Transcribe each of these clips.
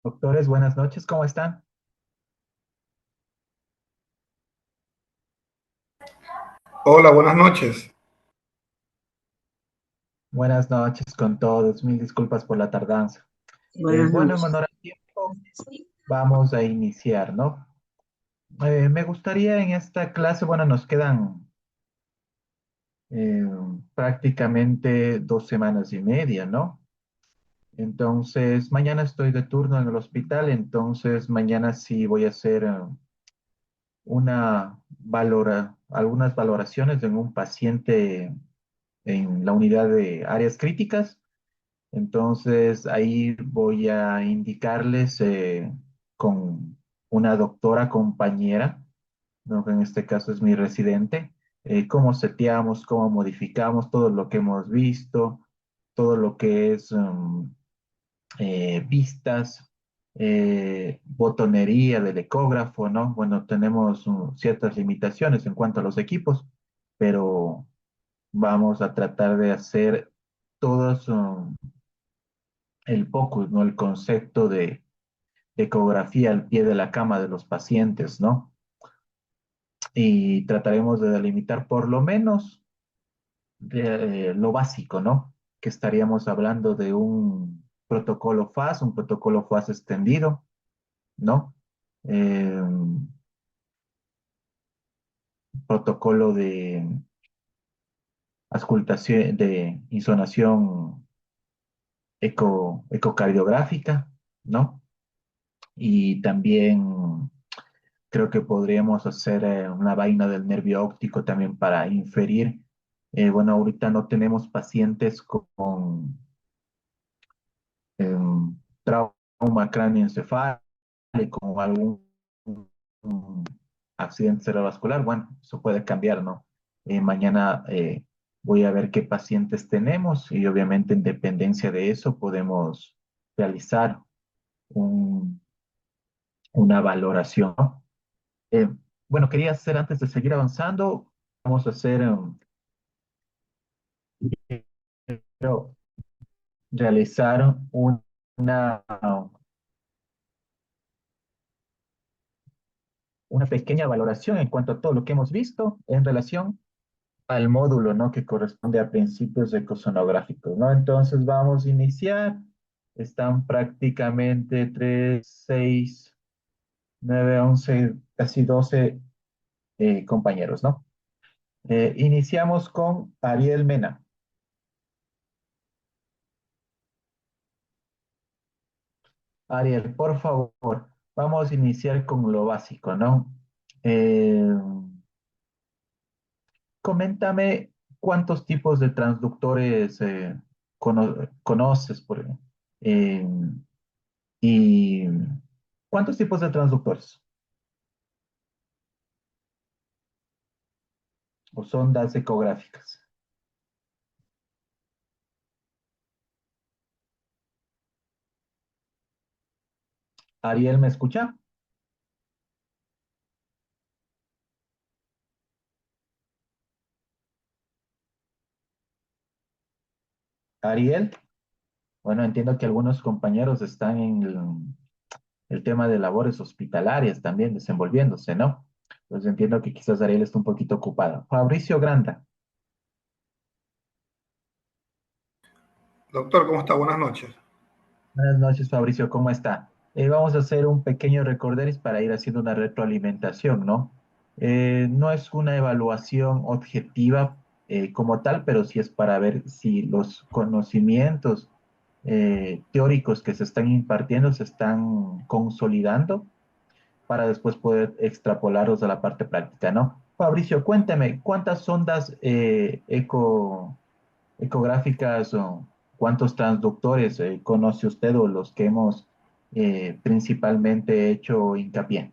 Doctores, buenas noches, ¿cómo están? Hola, buenas noches. Buenas noches con todos, mil disculpas por la tardanza. Buenas Bueno, en noches. honor al tiempo, vamos a iniciar, ¿no? Me gustaría en esta clase, bueno, nos quedan eh, prácticamente 2 semanas y media, ¿no? Entonces, mañana estoy de turno en el hospital, entonces mañana sí voy a hacer algunas valoraciones en un paciente en la unidad de áreas críticas. Entonces ahí voy a indicarles con una doctora compañera, ¿no? Que en este caso es mi residente, cómo seteamos, cómo modificamos todo lo que hemos visto, todo lo que es vistas, botonería del ecógrafo, ¿no? Bueno, tenemos ciertas limitaciones en cuanto a los equipos, pero vamos a tratar de hacer todos el POCUS, ¿no? El concepto de ecografía al pie de la cama de los pacientes, ¿no? Y trataremos de delimitar por lo menos lo básico, ¿no? Que estaríamos hablando de un protocolo FAS extendido, ¿no? Eh, protocolo de auscultación, de insonación ecocardiográfica, ¿no? Y también creo que podríamos hacer una vaina del nervio óptico también para inferir. Bueno, ahorita no tenemos pacientes con trauma cráneoencefálico o algún um, accidente cerebrovascular. Bueno, eso puede cambiar, ¿no? Mañana voy a ver qué pacientes tenemos y obviamente en dependencia de eso podemos realizar un- una valoración. Eh, bueno, quería hacer antes de seguir avanzando, vamos a hacer, quiero realizar una, una pequeña valoración en cuanto a todo lo que hemos visto en relación al módulo, ¿no? Que corresponde a principios ecosonográficos, ¿no? Entonces vamos a iniciar. Están prácticamente 3, 6, 9, 11, casi 12 compañeros, ¿no? Iniciamos con Ariel Mena. Ariel, por favor, vamos a iniciar con lo básico, ¿no? Eh, coméntame cuántos tipos de transductores conoces eh, y cuántos tipos de transductores o sondas ecográficas. Ariel, ¿me escucha? Ariel, bueno, entiendo que algunos compañeros están en el tema de labores hospitalarias también desenvolviéndose, ¿no? Entonces entiendo que quizás Ariel está un poquito ocupada. Fabricio Granda. Doctor, ¿cómo está? Buenas noches. Buenas noches, Fabricio, ¿cómo está? Vamos a hacer un pequeño recorderis para ir haciendo una retroalimentación, ¿no? No es una evaluación objetiva como tal, pero sí es para ver si los conocimientos teóricos que se están impartiendo se están consolidando para después poder extrapolarlos a la parte práctica, ¿no? Fabricio, cuénteme, ¿cuántas sondas ecográficas o cuántos transductores conoce usted o los que hemos principalmente hecho hincapié?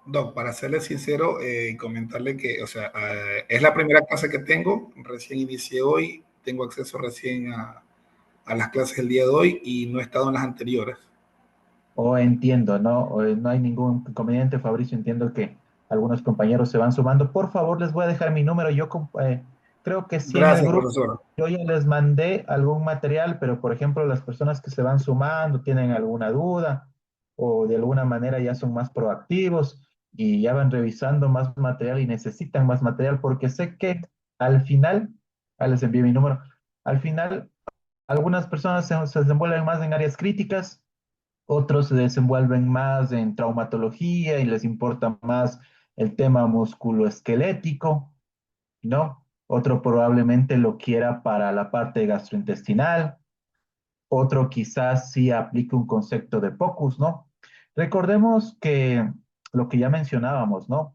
Doc, para serle sincero y comentarle que, o sea, es la primera clase que tengo, recién inicié hoy, tengo acceso recién a las clases del día de hoy y no he estado en las anteriores. O entiendo, ¿no? No hay ningún inconveniente, Fabricio, entiendo que algunos compañeros se van sumando. Por favor, les voy a dejar mi número. Creo que sí en el Gracias, grupo profesor. yo ya les mandé algún material, pero por ejemplo las personas que se van sumando tienen alguna duda o de alguna manera ya son más proactivos y ya van revisando más material y necesitan más material porque sé que al final, les envío mi número, al final algunas personas se desenvuelven más en áreas críticas, otros se desenvuelven más en traumatología y les importa más el tema musculoesquelético, ¿no? Otro probablemente lo quiera para la parte gastrointestinal, otro quizás sí aplique un concepto de POCUS, ¿no? Recordemos que lo que ya mencionábamos, ¿no?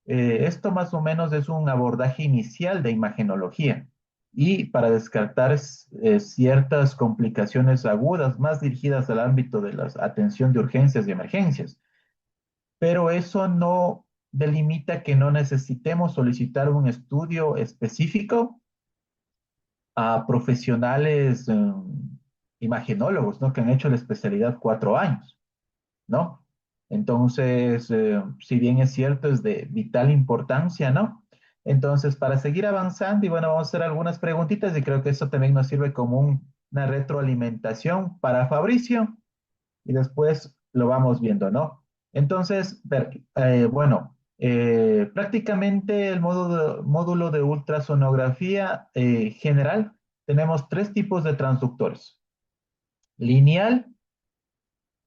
Esto más o menos es un abordaje inicial de imagenología y para descartar ciertas complicaciones agudas más dirigidas al ámbito de la atención de urgencias y emergencias. Pero eso no delimita que no necesitemos solicitar un estudio específico a profesionales imagenólogos, ¿no? Que han hecho la especialidad 4 años, ¿no? Entonces, si bien es cierto, es de vital importancia, ¿no? Entonces, para seguir avanzando, y bueno, vamos a hacer algunas preguntitas y creo que eso también nos sirve como una retroalimentación para Fabricio y después lo vamos viendo, ¿no? Entonces, bueno, prácticamente el módulo de ultrasonografía general, tenemos tres tipos de transductores: lineal,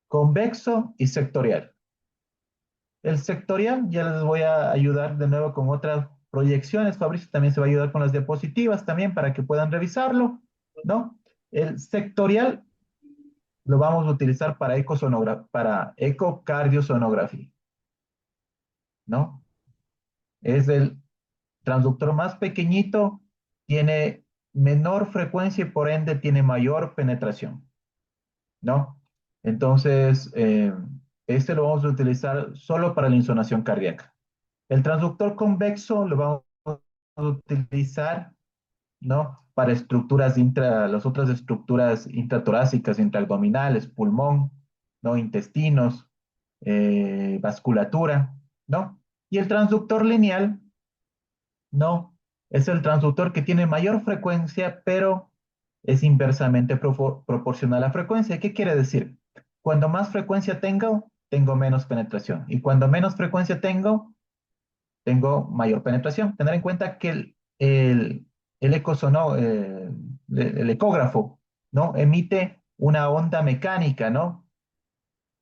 convexo y sectorial. El sectorial, ya les voy a ayudar de nuevo con otras proyecciones. Fabricio también se va a ayudar con las diapositivas también para que puedan revisarlo, ¿no? El sectorial lo vamos a utilizar para ecocardiosonografía, ¿no? Es el transductor más pequeñito, tiene menor frecuencia y por ende tiene mayor penetración, ¿no? Entonces, este lo vamos a utilizar solo para la insonación cardíaca. El transductor convexo lo vamos a utilizar, ¿no? Para las otras estructuras intratorácicas, intraabdominales, pulmón, ¿no? Intestinos, vasculatura, ¿no? Y el transductor lineal, ¿no? Es el transductor que tiene mayor frecuencia, pero es inversamente proporcional a la frecuencia. ¿Qué quiere decir? Cuando más frecuencia tengo menos penetración. Y cuando menos frecuencia tengo mayor penetración. Tener en cuenta que el el ecógrafo, ¿no? Emite una onda mecánica, ¿no?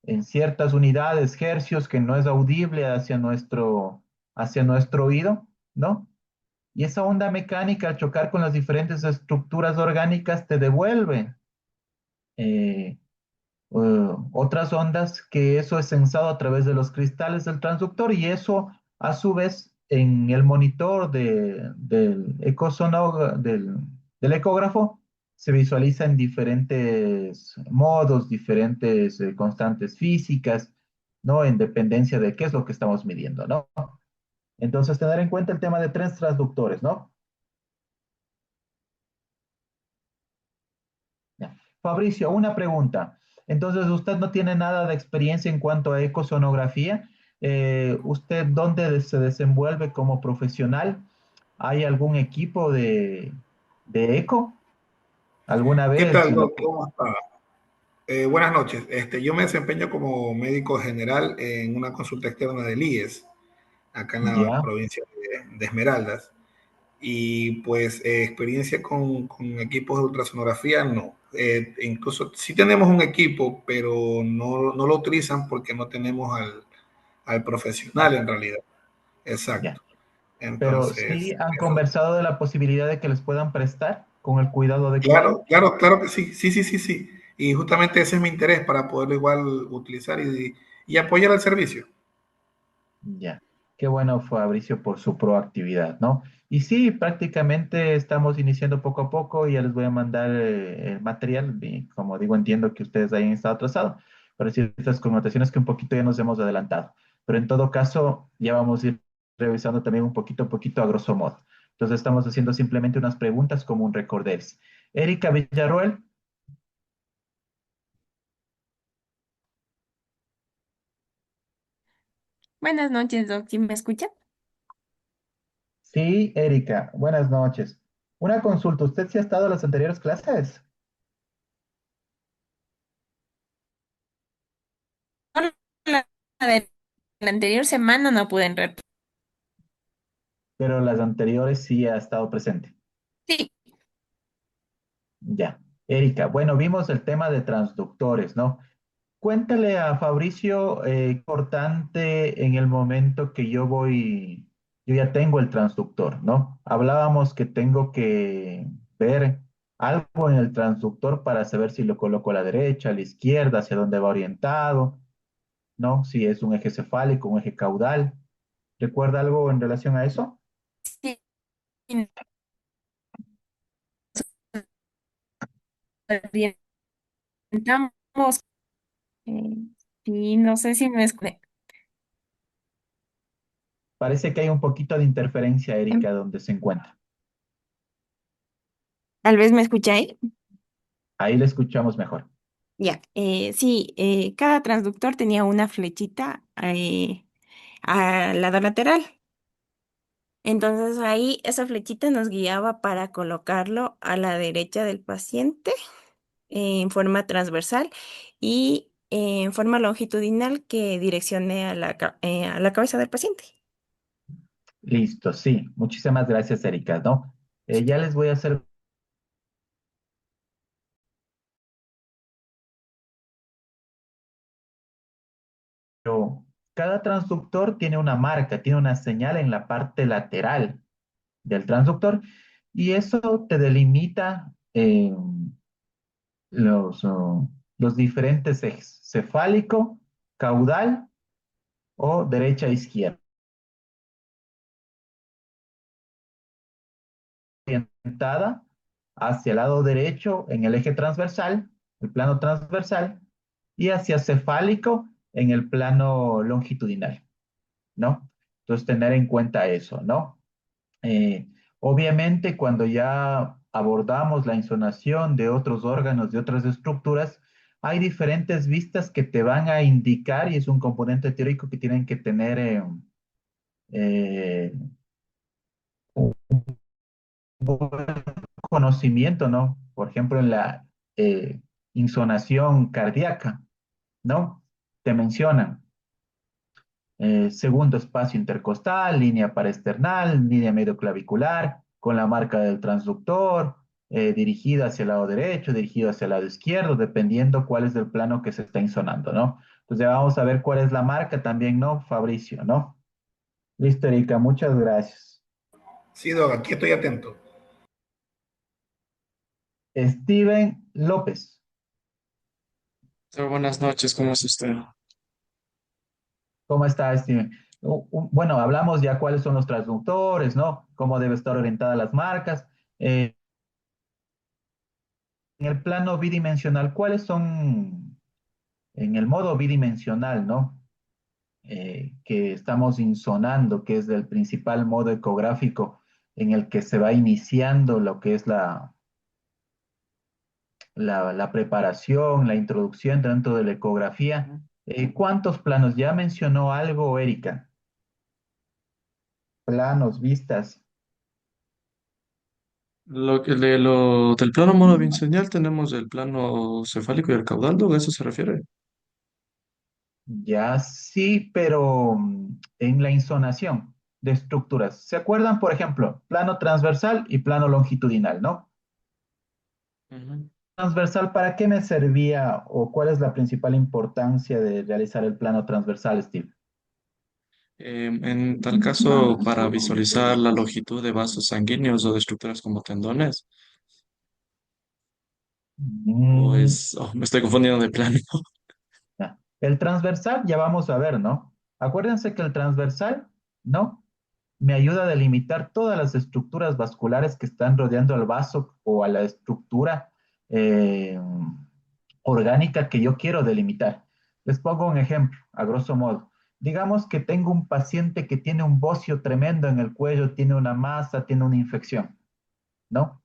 En ciertas unidades, hercios, que no es audible hacia nuestro oído, ¿no? Y esa onda mecánica, al chocar con las diferentes estructuras orgánicas, te devuelve eh, otras ondas, que eso es sensado a través de los cristales del transductor y eso a su vez en el monitor del ecógrafo se visualiza en diferentes modos, diferentes constantes físicas, ¿no? En dependencia de qué es lo que estamos midiendo, ¿no? Entonces, tener en cuenta el tema de tres transductores, ¿no? Ya. Fabricio, una pregunta. Entonces, usted no tiene nada de experiencia en cuanto a ecosonografía. ¿Usted dónde se desenvuelve como profesional? ¿Hay algún equipo de eco? ¿Alguna ¿Qué vez tal, lo Doc? que... ¿Cómo está? Buenas noches. Yo me desempeño como médico general en una consulta externa del IES, acá en la Ya, provincia de Esmeraldas. Y pues experiencia con equipos de ultrasonografía, no. Incluso sí tenemos un equipo, pero no lo utilizan porque no tenemos al profesional en realidad. ya. Exacto. Pero Entonces, sí han eso. conversado de la posibilidad de que les puedan prestar con el cuidado adecuado. Claro que sí. Sí, sí, sí, sí. Y justamente ese es mi interés para poderlo igual utilizar y apoyar al servicio. Ya, qué bueno, Fabricio, por su proactividad, ¿no? Y sí, prácticamente estamos iniciando poco a poco y ya les voy a mandar el material. Y como digo, entiendo que ustedes hayan estado atrasados, pero sí estas connotaciones que un poquito ya nos hemos adelantado. Pero en todo caso, ya vamos a ir revisando también un a poquito a grosso modo. Entonces estamos haciendo simplemente unas preguntas como un recorderis. Erika Villarroel, Buenas noches, Doc. ¿Sí me escucha? Sí, Erika, buenas noches. Una consulta, ¿usted sí ha estado en las anteriores clases? La de la anterior semana no pude entrar. Pero las anteriores sí ha estado presente. Sí, Ya. Erika, bueno, vimos el tema de transductores, ¿no? Cuéntale a Fabricio, importante en el momento que yo ya tengo el transductor, ¿no? Hablábamos que tengo que ver algo en el transductor para saber si lo coloco a la derecha, a la izquierda, hacia dónde va orientado, ¿no? Si es un eje cefálico, un eje caudal. ¿Recuerda algo en relación a eso? sí, nos orientamos. eh, sí, no sé si me escuché. Parece que hay un poquito de interferencia, Erika, donde se encuentra. Tal vez me escucháis. Ahí le escuchamos mejor. Ya, sí, cada transductor tenía una flechita al lado lateral. Entonces ahí esa flechita nos guiaba para colocarlo a la derecha del paciente en forma transversal y en forma longitudinal que direccione a a la cabeza del paciente. Listo, sí. Muchísimas gracias, Erika, ¿no? Ya les voy a hacer, pero cada transductor tiene una marca, tiene una señal en la parte lateral del transductor y eso te delimita los diferentes ejes, cefálico, caudal o derecha e izquierda. Orientada hacia el lado derecho en el eje transversal, el plano transversal, y hacia cefálico en el plano longitudinal, ¿no? Entonces, tener en cuenta eso, ¿no? Eh, Obviamente, cuando ya abordamos la insonación de otros órganos, de otras estructuras, hay diferentes vistas que te van a indicar, y es un componente teórico que tienen que tener eh, un buen conocimiento, ¿no? Por ejemplo, en la insonación cardíaca, ¿no? Te mencionan segundo espacio intercostal, línea paraesternal, línea medioclavicular, con la marca del transductor, dirigida hacia el lado derecho, dirigido hacia el lado izquierdo, dependiendo cuál es el plano que se está insonando, ¿no? Entonces ya vamos a ver cuál es la marca también, ¿no? Fabricio, ¿no? Listo, Erika, muchas gracias. Sí, Doc, aquí estoy atento. Steven López, Buenas noches, ¿cómo es usted? ¿cómo está, Steven? Bueno, hablamos ya cuáles son los transductores, ¿no? Cómo debe estar orientadas las marcas. En el plano bidimensional, ¿cuáles son, en el modo bidimensional, ¿no? Que estamos insonando, que es el principal modo ecográfico en el que se va iniciando lo que es la preparación, la introducción dentro de la ecografía. ¿Cuántos planos? Ya mencionó algo, Erika. Planos, vistas. Del plano monovinseñal tenemos el plano cefálico y el caudal, ¿no? ¿A eso se refiere? Ya sí, pero en la insonación de estructuras. ¿Se acuerdan, por ejemplo, plano transversal y plano longitudinal, ¿no? Ujú. Transversal, ¿para qué me servía o cuál es la principal importancia de realizar el plano transversal, Steve? En tal caso, para visualizar la longitud de vasos sanguíneos o de estructuras como tendones, Mm, me estoy confundiendo de plano. ya. El transversal ya vamos a ver, ¿no? Acuérdense que el transversal, ¿no? Me ayuda a delimitar todas las estructuras vasculares que están rodeando al vaso o a la estructura eh, orgánica que yo quiero delimitar. Les pongo un ejemplo, a grosso modo. Digamos que tengo un paciente que tiene un bocio tremendo en el cuello, tiene una masa, tiene una infección, ¿no?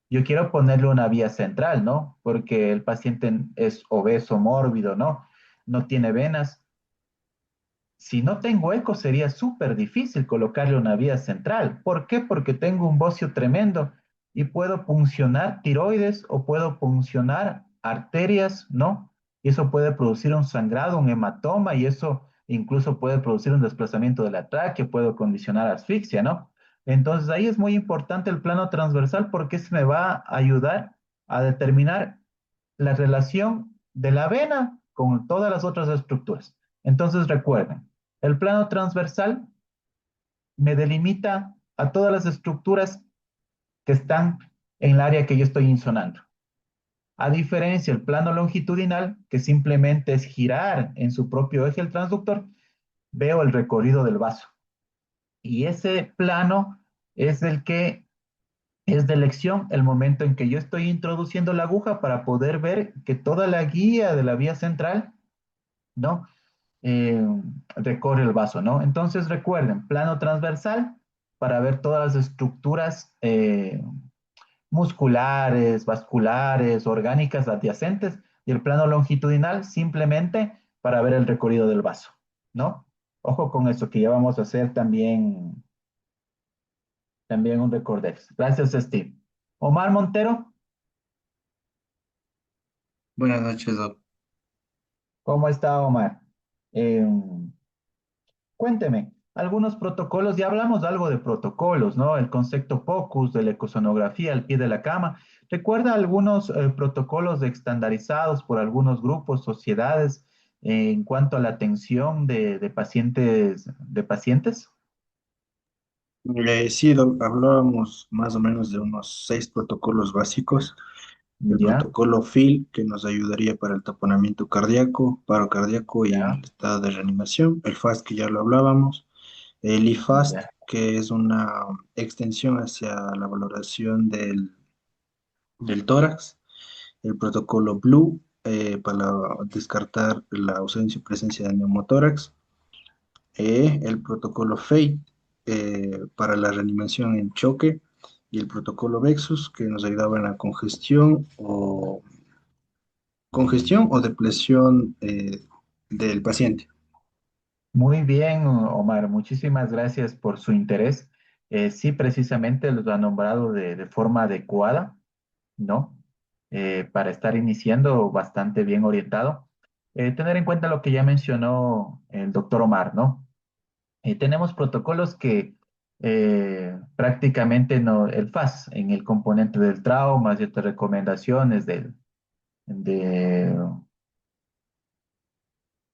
Yo quiero ponerle una vía central, ¿no? Porque el paciente es obeso, mórbido, ¿no? No tiene venas. Si no tengo eco, sería súper difícil colocarle una vía central. ¿Por qué? Porque tengo un bocio tremendo y puedo puncionar tiroides o puedo puncionar arterias, ¿no? Y eso puede producir un sangrado, un hematoma, y eso incluso puede producir un desplazamiento de la tráquea, puede condicionar asfixia, ¿no? Entonces ahí es muy importante el plano transversal porque se me va a ayudar a determinar la relación de la vena con todas las otras estructuras. Entonces recuerden, el plano transversal me delimita a todas las estructuras que están en el área que yo estoy insonando. A diferencia del plano longitudinal, que simplemente es girar en su propio eje el transductor, veo el recorrido del vaso. Y ese plano es el que es de elección el momento en que yo estoy introduciendo la aguja para poder ver que toda la guía de la vía central, ¿no? eh, recorre el vaso, ¿no? Entonces recuerden, plano transversal para ver todas las estructuras musculares, vasculares, orgánicas adyacentes y el plano longitudinal simplemente para ver el recorrido del vaso, ¿no? Ojo con eso que ya vamos a hacer también un recordex. Gracias, Steve. Omar Montero, Buenas noches, Doc. ¿cómo está Omar? Eh, Cuénteme, algunos protocolos, ya hablamos algo de protocolos, ¿no? El concepto POCUS, de la ecosonografía al pie de la cama. ¿Recuerda algunos protocolos estandarizados por algunos grupos, sociedades, en cuanto a la atención de pacientes, de pacientes? Sí, Doc, hablábamos más o menos de unos 6 protocolos básicos. El Ya, protocolo FIL, que nos ayudaría para el taponamiento cardíaco, paro cardíaco y en ya, el estado de reanimación. El FAST, que ya lo hablábamos. El IFAST, ya. que es una extensión hacia la valoración del tórax. El protocolo Blue, para descartar la ausencia o presencia de neumotórax. El protocolo FATE, para la reanimación en choque, y el protocolo Vexus, que nos ayudaba en la congestión o depresión del paciente. Muy bien, Omar, muchísimas gracias por su interés. Sí, precisamente los ha nombrado de forma adecuada, ¿no? Para estar iniciando bastante bien orientado. Tener en cuenta lo que ya mencionó el doctor Omar, ¿no? Tenemos protocolos que prácticamente no, el FAS en el componente del trauma, ciertas recomendaciones de,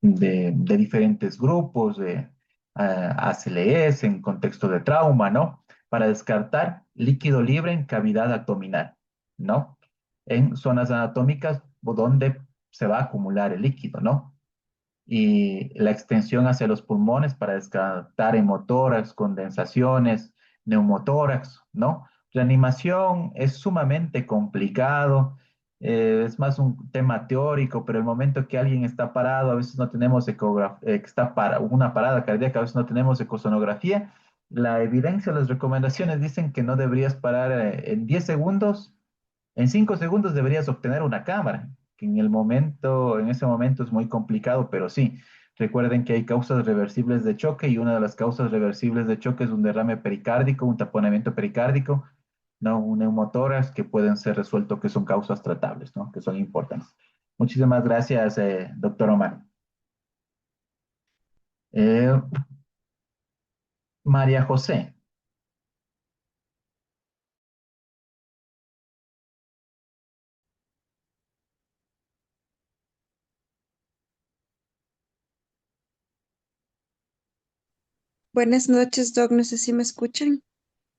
de diferentes grupos, de ACLS en contexto de trauma, ¿no? Para descartar líquido libre en cavidad abdominal, ¿no? En zonas anatómicas donde se va a acumular el líquido, ¿no? Y la extensión hacia los pulmones para descartar hemotórax, condensaciones, neumotórax, ¿no? Reanimación es sumamente complicado, es más un tema teórico, pero el momento que alguien está parado, a veces no tenemos está para una parada cardíaca, a veces no tenemos ecosonografía. La evidencia, las recomendaciones dicen que no deberías parar en 10 segundos, en 5 segundos deberías obtener una cámara, que en ese momento es muy complicado, pero sí, recuerden que hay causas reversibles de choque y una de las causas reversibles de choque es un derrame pericárdico, un taponamiento pericárdico, no un neumotórax que pueden ser resueltos, que son causas tratables, ¿no? Que son importantes. Muchísimas gracias, doctor Omar. Eh, María José, Buenas noches, Doc. No sé si me escuchan.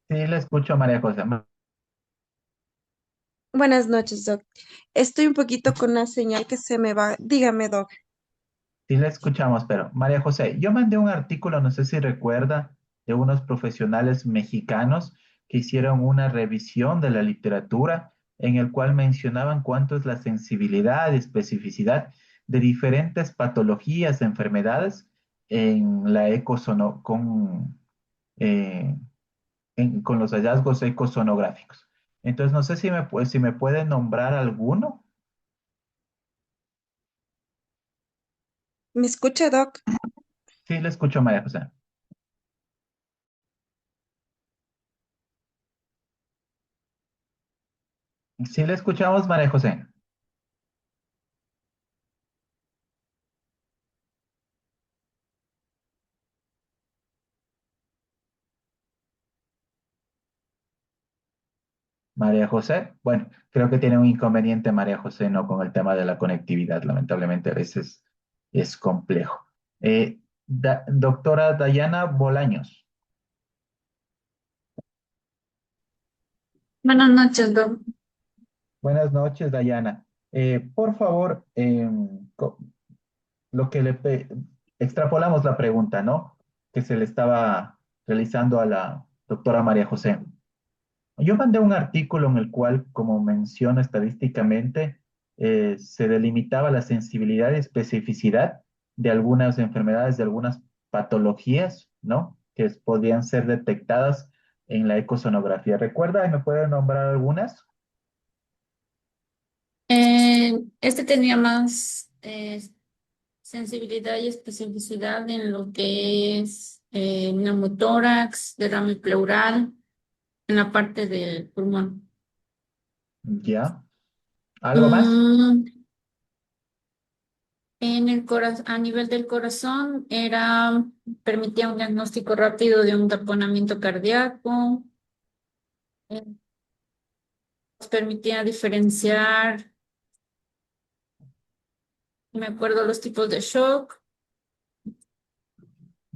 sí, le escucho, María José. Buenas noches, Doc. Estoy un poquito con una señal que se me va. Dígame, Doc. Sí, la escuchamos, pero María José, yo mandé un artículo, no sé si recuerda, de unos profesionales mexicanos que hicieron una revisión de la literatura en el cual mencionaban cuánto es la sensibilidad y especificidad de diferentes patologías, enfermedades en la eh, con los hallazgos ecosonográficos. Entonces, no sé si me puede nombrar alguno. ¿Me escucha, Doc? Sí, le escucho, María José. Sí, le escuchamos, María José. María José, bueno, creo que tiene un inconveniente María José, no con el tema de la conectividad, lamentablemente a veces es complejo. Doctora Dayana Bolaños, Buenas noches, Doc. buenas noches, Dayana. Por favor, lo que extrapolamos la pregunta, ¿no? Que se le estaba realizando a la doctora María José. Yo mandé un artículo en el cual, como menciona estadísticamente, se delimitaba la sensibilidad y especificidad de algunas enfermedades, de algunas patologías, ¿no? Que podían ser detectadas en la ecosonografía. ¿Recuerda y me puede nombrar algunas? Este tenía más sensibilidad y especificidad en lo que es neumotórax, derrame pleural, en la parte del pulmón. ¿Ya? ¿Algo más? Mm, en el a nivel del corazón permitía un diagnóstico rápido de un taponamiento cardíaco, eh, permitía diferenciar, me acuerdo los tipos de shock.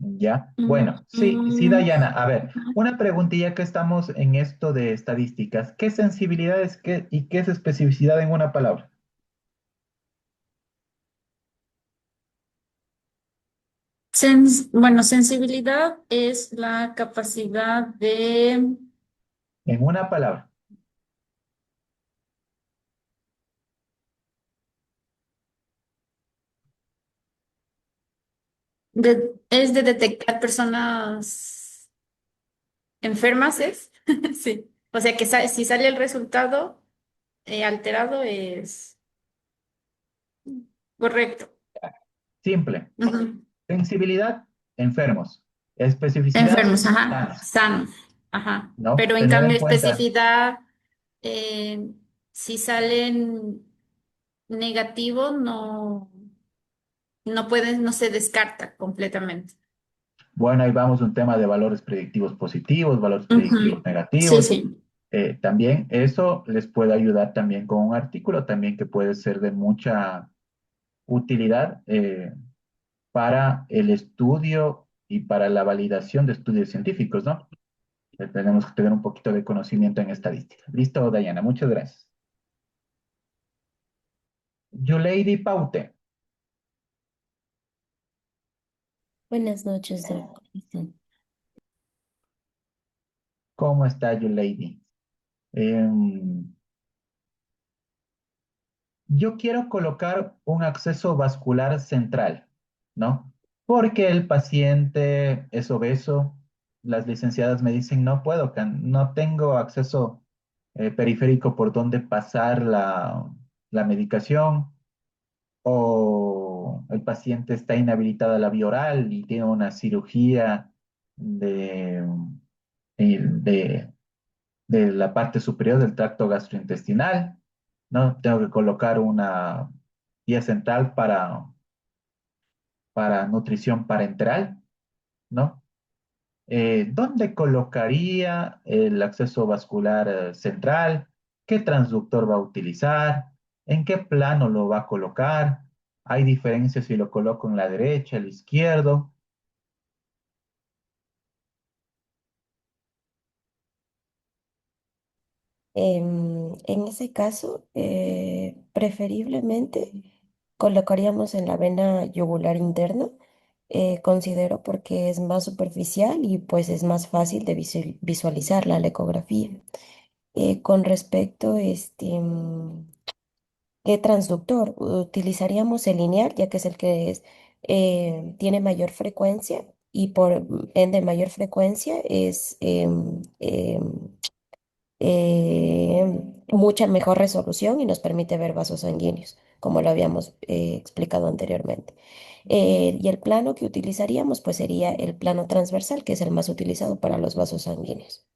¿Ya? Mm, Bueno, sí, sí, mm, Dayana. A ver, una preguntilla que estamos en esto de estadísticas. ¿Qué sensibilidades y qué es especificidad en una palabra? Bueno, sensibilidad es la capacidad En una palabra. es de detectar personas enfermas, ¿es? Sí. O sea que si sale el resultado alterado es correcto. Simple. Ujú. Sensibilidad, enfermos. Especificidad, Enfermos, ajá. sanos, Sanos, ajá. ¿no? Pero en Tener en cambio cuenta, especificidad, eh, si salen negativos, no se descarta completamente. bueno, ahí vamos un tema de valores predictivos positivos, valores predictivos Ujú. Sí, negativos. sí. También eso les puede ayudar también con un artículo también que puede ser de mucha utilidad para el estudio y para la validación de estudios científicos, ¿no? Tenemos que tener un poquito de conocimiento en estadística. Listo, Dayana, muchas gracias. Lady Paute, Buenas noches, doctor. ¿cómo está Lady? Yo quiero colocar un acceso vascular central, ¿no? Porque el paciente es obeso, las licenciadas me dicen, no puedo, no tengo acceso periférico por donde pasar la medicación, o el paciente está inhabilitada a la vía oral y tiene una cirugía de, de la parte superior del tracto gastrointestinal, ¿no? Tengo que colocar una vía central para nutrición parenteral, ¿no? ¿Dónde colocaría el acceso vascular central? ¿Qué transductor va a utilizar? ¿En qué plano lo va a colocar? ¿Hay diferencias si lo coloco en la derecha, el izquierdo? En ese caso, preferiblemente colocaríamos en la vena yugular interna, considero porque es más superficial y pues es más fácil de visualizar la ecografía. Con respecto, ¿qué transductor? Utilizaríamos el lineal, ya que es el que tiene mayor frecuencia y por ende mayor frecuencia es mucha mejor resolución y nos permite ver vasos sanguíneos. como lo habíamos explicado anteriormente. Y el plano que utilizaríamos pues sería el plano transversal, que es el más utilizado para los vasos sanguíneos.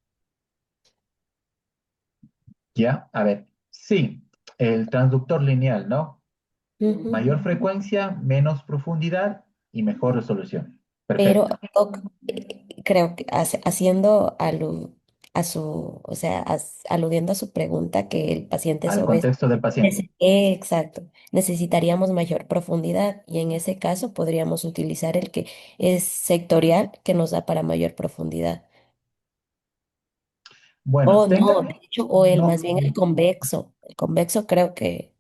¿Ya? A ver, sí, el transductor lineal, ¿no? Mayor Ujú. frecuencia, menos profundidad y mejor resolución. Pero Perfecto. Doc, creo que haciendo o sea, aludiendo a su pregunta que el paciente es Al obeso, contexto del paciente. exacto, necesitaríamos mayor profundidad y en ese caso podríamos utilizar el que es sectorial, que nos da para mayor profundidad. Bueno, O no, de hecho, o el no, más bien el convexo. El convexo creo que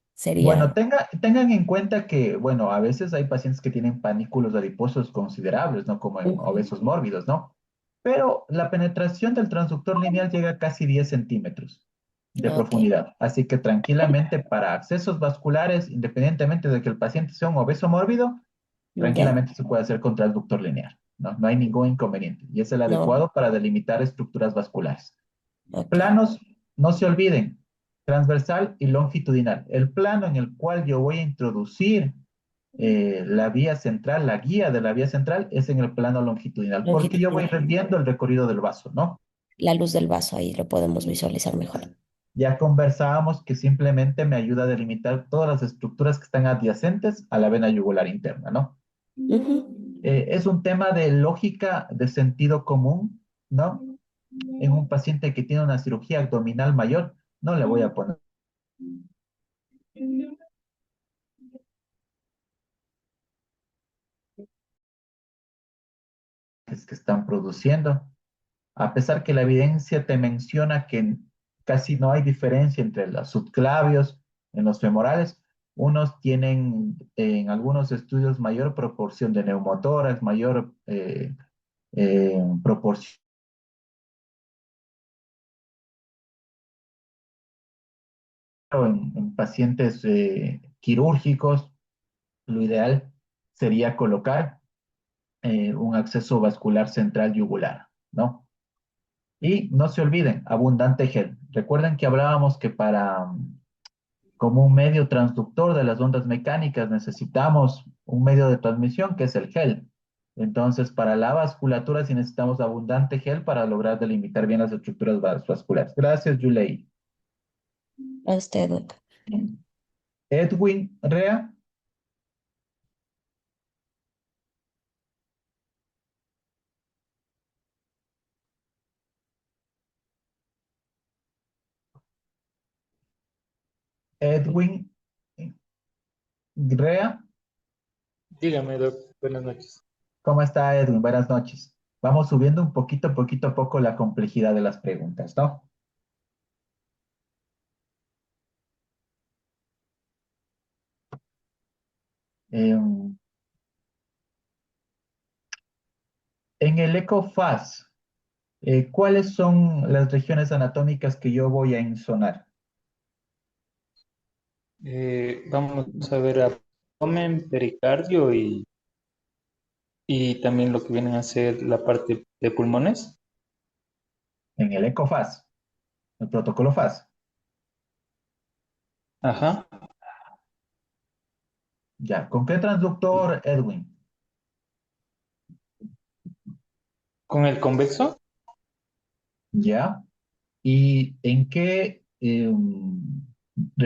bueno, sería. tengan en cuenta que, bueno, a veces hay pacientes que tienen panículos adiposos considerables, ¿no? Como en Ujú. obesos mórbidos, ¿no? Pero la penetración del transductor lineal llega a casi 10 centímetros de Ok, profundidad. Así que tranquilamente para accesos vasculares, independientemente de que el paciente sea un obeso mórbido, ya, tranquilamente se puede hacer con transductor lineal, ¿no? No hay ningún inconveniente. Y es el no, adecuado para delimitar estructuras vasculares. ok. Planos, no se olviden, transversal y longitudinal. El plano en el cual yo voy a introducir la vía central, la guía de la vía central, es en el plano longitudinal, porque yo voy Longitudinal. viendo el recorrido del vaso, ¿no? La luz del vaso ahí lo podemos visualizar mejor. Ya conversábamos que simplemente me ayuda a delimitar todas las estructuras que están adyacentes a la vena yugular interna, ¿no? Ujú. Es un tema de lógica, de sentido común, ¿no? En un paciente que tiene una cirugía abdominal mayor, no le voy a poner que están produciendo, a pesar que la evidencia te menciona que casi no hay diferencia entre los subclavios en los femorales. Unos tienen en algunos estudios mayor proporción de neumotórax, mayor proporción en pacientes quirúrgicos. Lo ideal sería colocar un acceso vascular central yugular, ¿no? Y no se olviden, abundante gel. Recuerden que hablábamos que para como un medio transductor de las ondas mecánicas necesitamos un medio de transmisión que es el gel. Entonces, para la vasculatura sí necesitamos abundante gel para lograr delimitar bien las estructuras vasculares. Gracias, Yulei. A usted, Doc. Edwin Rea. Edwin Rea. Dígame, Doc, buenas noches. ¿Cómo está, Edwin? Buenas noches. Vamos subiendo un poquito a poco la complejidad de las preguntas, ¿no? En el ECOFAS, ¿cuáles son las regiones anatómicas que yo voy a insonar? Vamos a ver abdomen, pericardio y también lo que vienen a ser la parte de pulmones. En el ECOFAS, el protocolo FAS. Ajá. Ya, ¿con qué transductor, Edwin? ¿Con el convexo? Ya. ¿Y en qué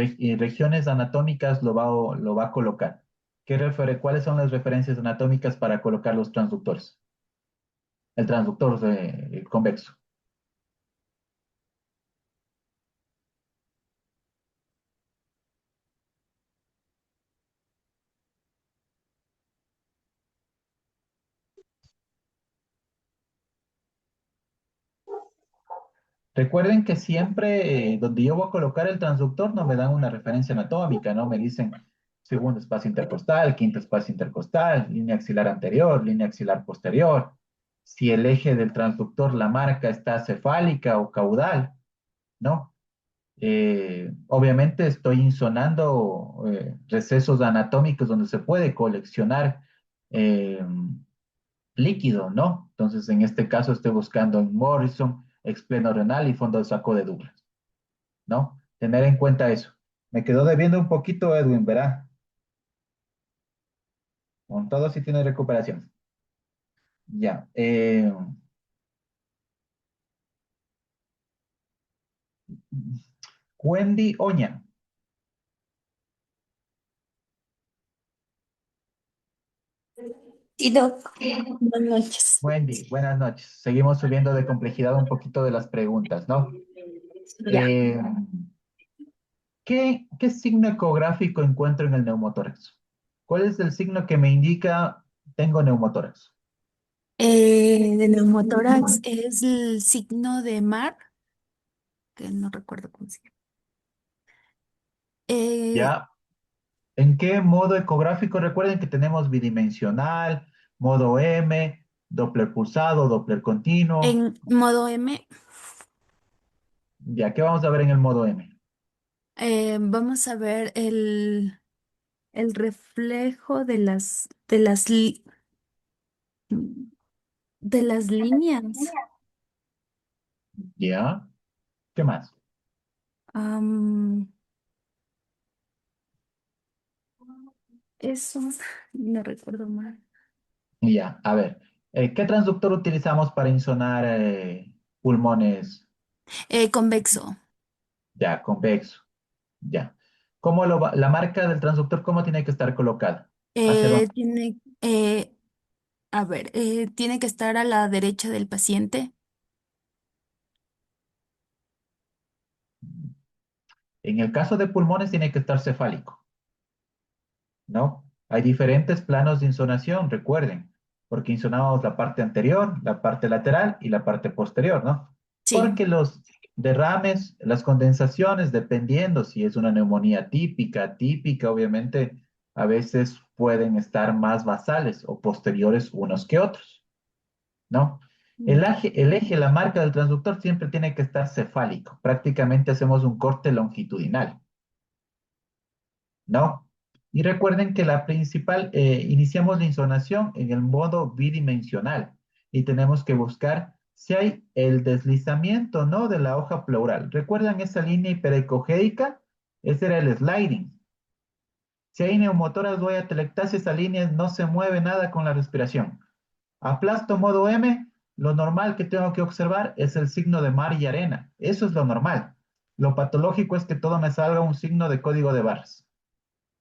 regiones anatómicas lo va a colocar? ¿Cuáles son las referencias anatómicas para colocar los transductores? El transductor convexo. Recuerden que siempre donde yo voy a colocar el transductor no me dan una referencia anatómica, ¿no? Me dicen segundo espacio intercostal, quinto espacio intercostal, línea axilar anterior, línea axilar posterior. Si el eje del transductor, la marca está cefálica o caudal, ¿no? Obviamente estoy insonando recesos anatómicos donde se puede coleccionar eh, líquido, ¿no? Entonces, en este caso estoy buscando en Morrison, expleno renal y fondo de saco de Douglas, ¿no? Tener en cuenta eso. Me quedó debiendo un poquito Edwin, ¿verdad? Con todo sí tiene recuperación. Ya. Wendy Oña. Y Doc, buenas noches. Wendy, buenas noches. Seguimos subiendo de complejidad un poquito de las preguntas, ¿no? Ya. Eh, ¿qué signo ecográfico encuentro en el neumotórax? ¿Cuál es el signo que me indica tengo neumotórax? De neumotórax es el signo de mar, que no recuerdo cómo se llama. Eh, ¿Ya? ¿En qué modo ecográfico? Recuerden que tenemos bidimensional, modo M, Doppler pulsado, Doppler continuo. en modo M, ¿Ya qué vamos a ver en el modo M? vamos a ver el reflejo de las líneas. ¿Ya? ¿Qué más? Am, eso, no recuerdo mal. Ya, a ver. ¿Qué transductor utilizamos para insonar pulmones? Convexo. Ya, convexo. Ya. La marca del transductor, cómo tiene que estar colocada? Hacia dónde. Tiene, a ver, tiene que estar a la derecha del paciente. En el caso de pulmones tiene que estar cefálico, ¿no? Hay diferentes planos de insonación, recuerden, porque insonamos la parte anterior, la parte lateral y la parte posterior, ¿no? Sí. Porque los derrames, las condensaciones, dependiendo si es una neumonía típica, típica, obviamente, a veces pueden estar más basales o posteriores unos que otros, ¿no? El eje, la marca del transductor siempre tiene que estar cefálico. Prácticamente hacemos un corte longitudinal, ¿no? Y recuerden que la principal, iniciamos la insonación en el modo bidimensional y tenemos que buscar si hay el deslizamiento, ¿no? De la hoja pleural. ¿Recuerdan esa línea hiperecogéica? Ese era el sliding. Si hay neumotoras, voy a atelectasia, esa línea no se mueve nada con la respiración. Aplasto modo M, lo normal que tengo que observar es el signo de mar y arena. Eso es lo normal. Lo patológico es que todo me salga un signo de código de barras.